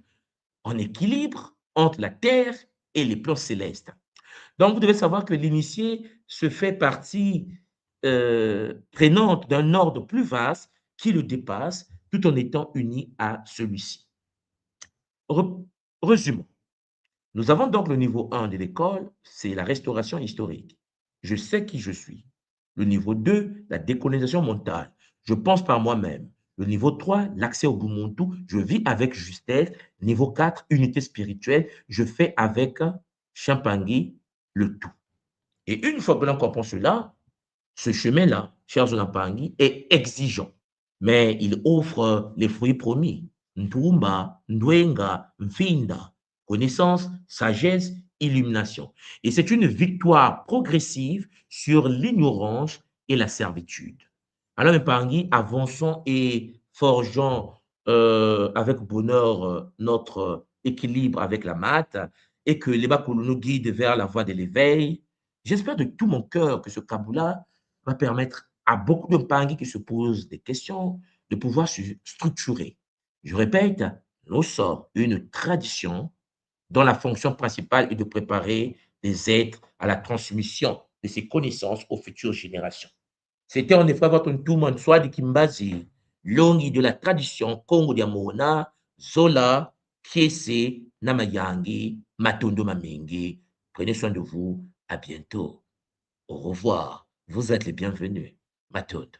en équilibre entre la terre et les plans célestes. Donc, vous devez savoir que l'initié se fait partie prenante d'un ordre plus vaste qui le dépasse tout en étant uni à celui-ci. Résumons. Nous avons donc le niveau 1 de l'école, c'est la restauration historique. Je sais qui je suis. Le niveau 2, la décolonisation mentale. Je pense par moi-même. Le niveau 3, l'accès au Ubuntu. Je vis avec justesse. Niveau 4, unité spirituelle. Je fais avec Champangui le tout. Et une fois que l'on comprend cela, ce chemin-là, cher Zonapangui, est exigeant, mais il offre les fruits promis. Ntumba, Ndwenga, Mfinda, connaissance, sagesse, illumination. Et c'est une victoire progressive sur l'ignorance et la servitude. Alors, Mpangui, avançons et forgeons avec bonheur notre équilibre avec la maths et que les Bakulu nous guident vers la voie de l'éveil. J'espère de tout mon cœur que ce Kabula va permettre à beaucoup de Mpangui qui se posent des questions de pouvoir se structurer. Je répète, nous sommes une tradition dont la fonction principale est de préparer des êtres à la transmission de ces connaissances aux futures générations. C'était en effet votre Ntouma Nswadi Kimbazi, longi de la tradition Congo Diamona, Zola, Kiese, Namayangi, Matondo Mamengi. Prenez soin de vous. À bientôt. Au revoir. Vous êtes les bienvenus. Matode.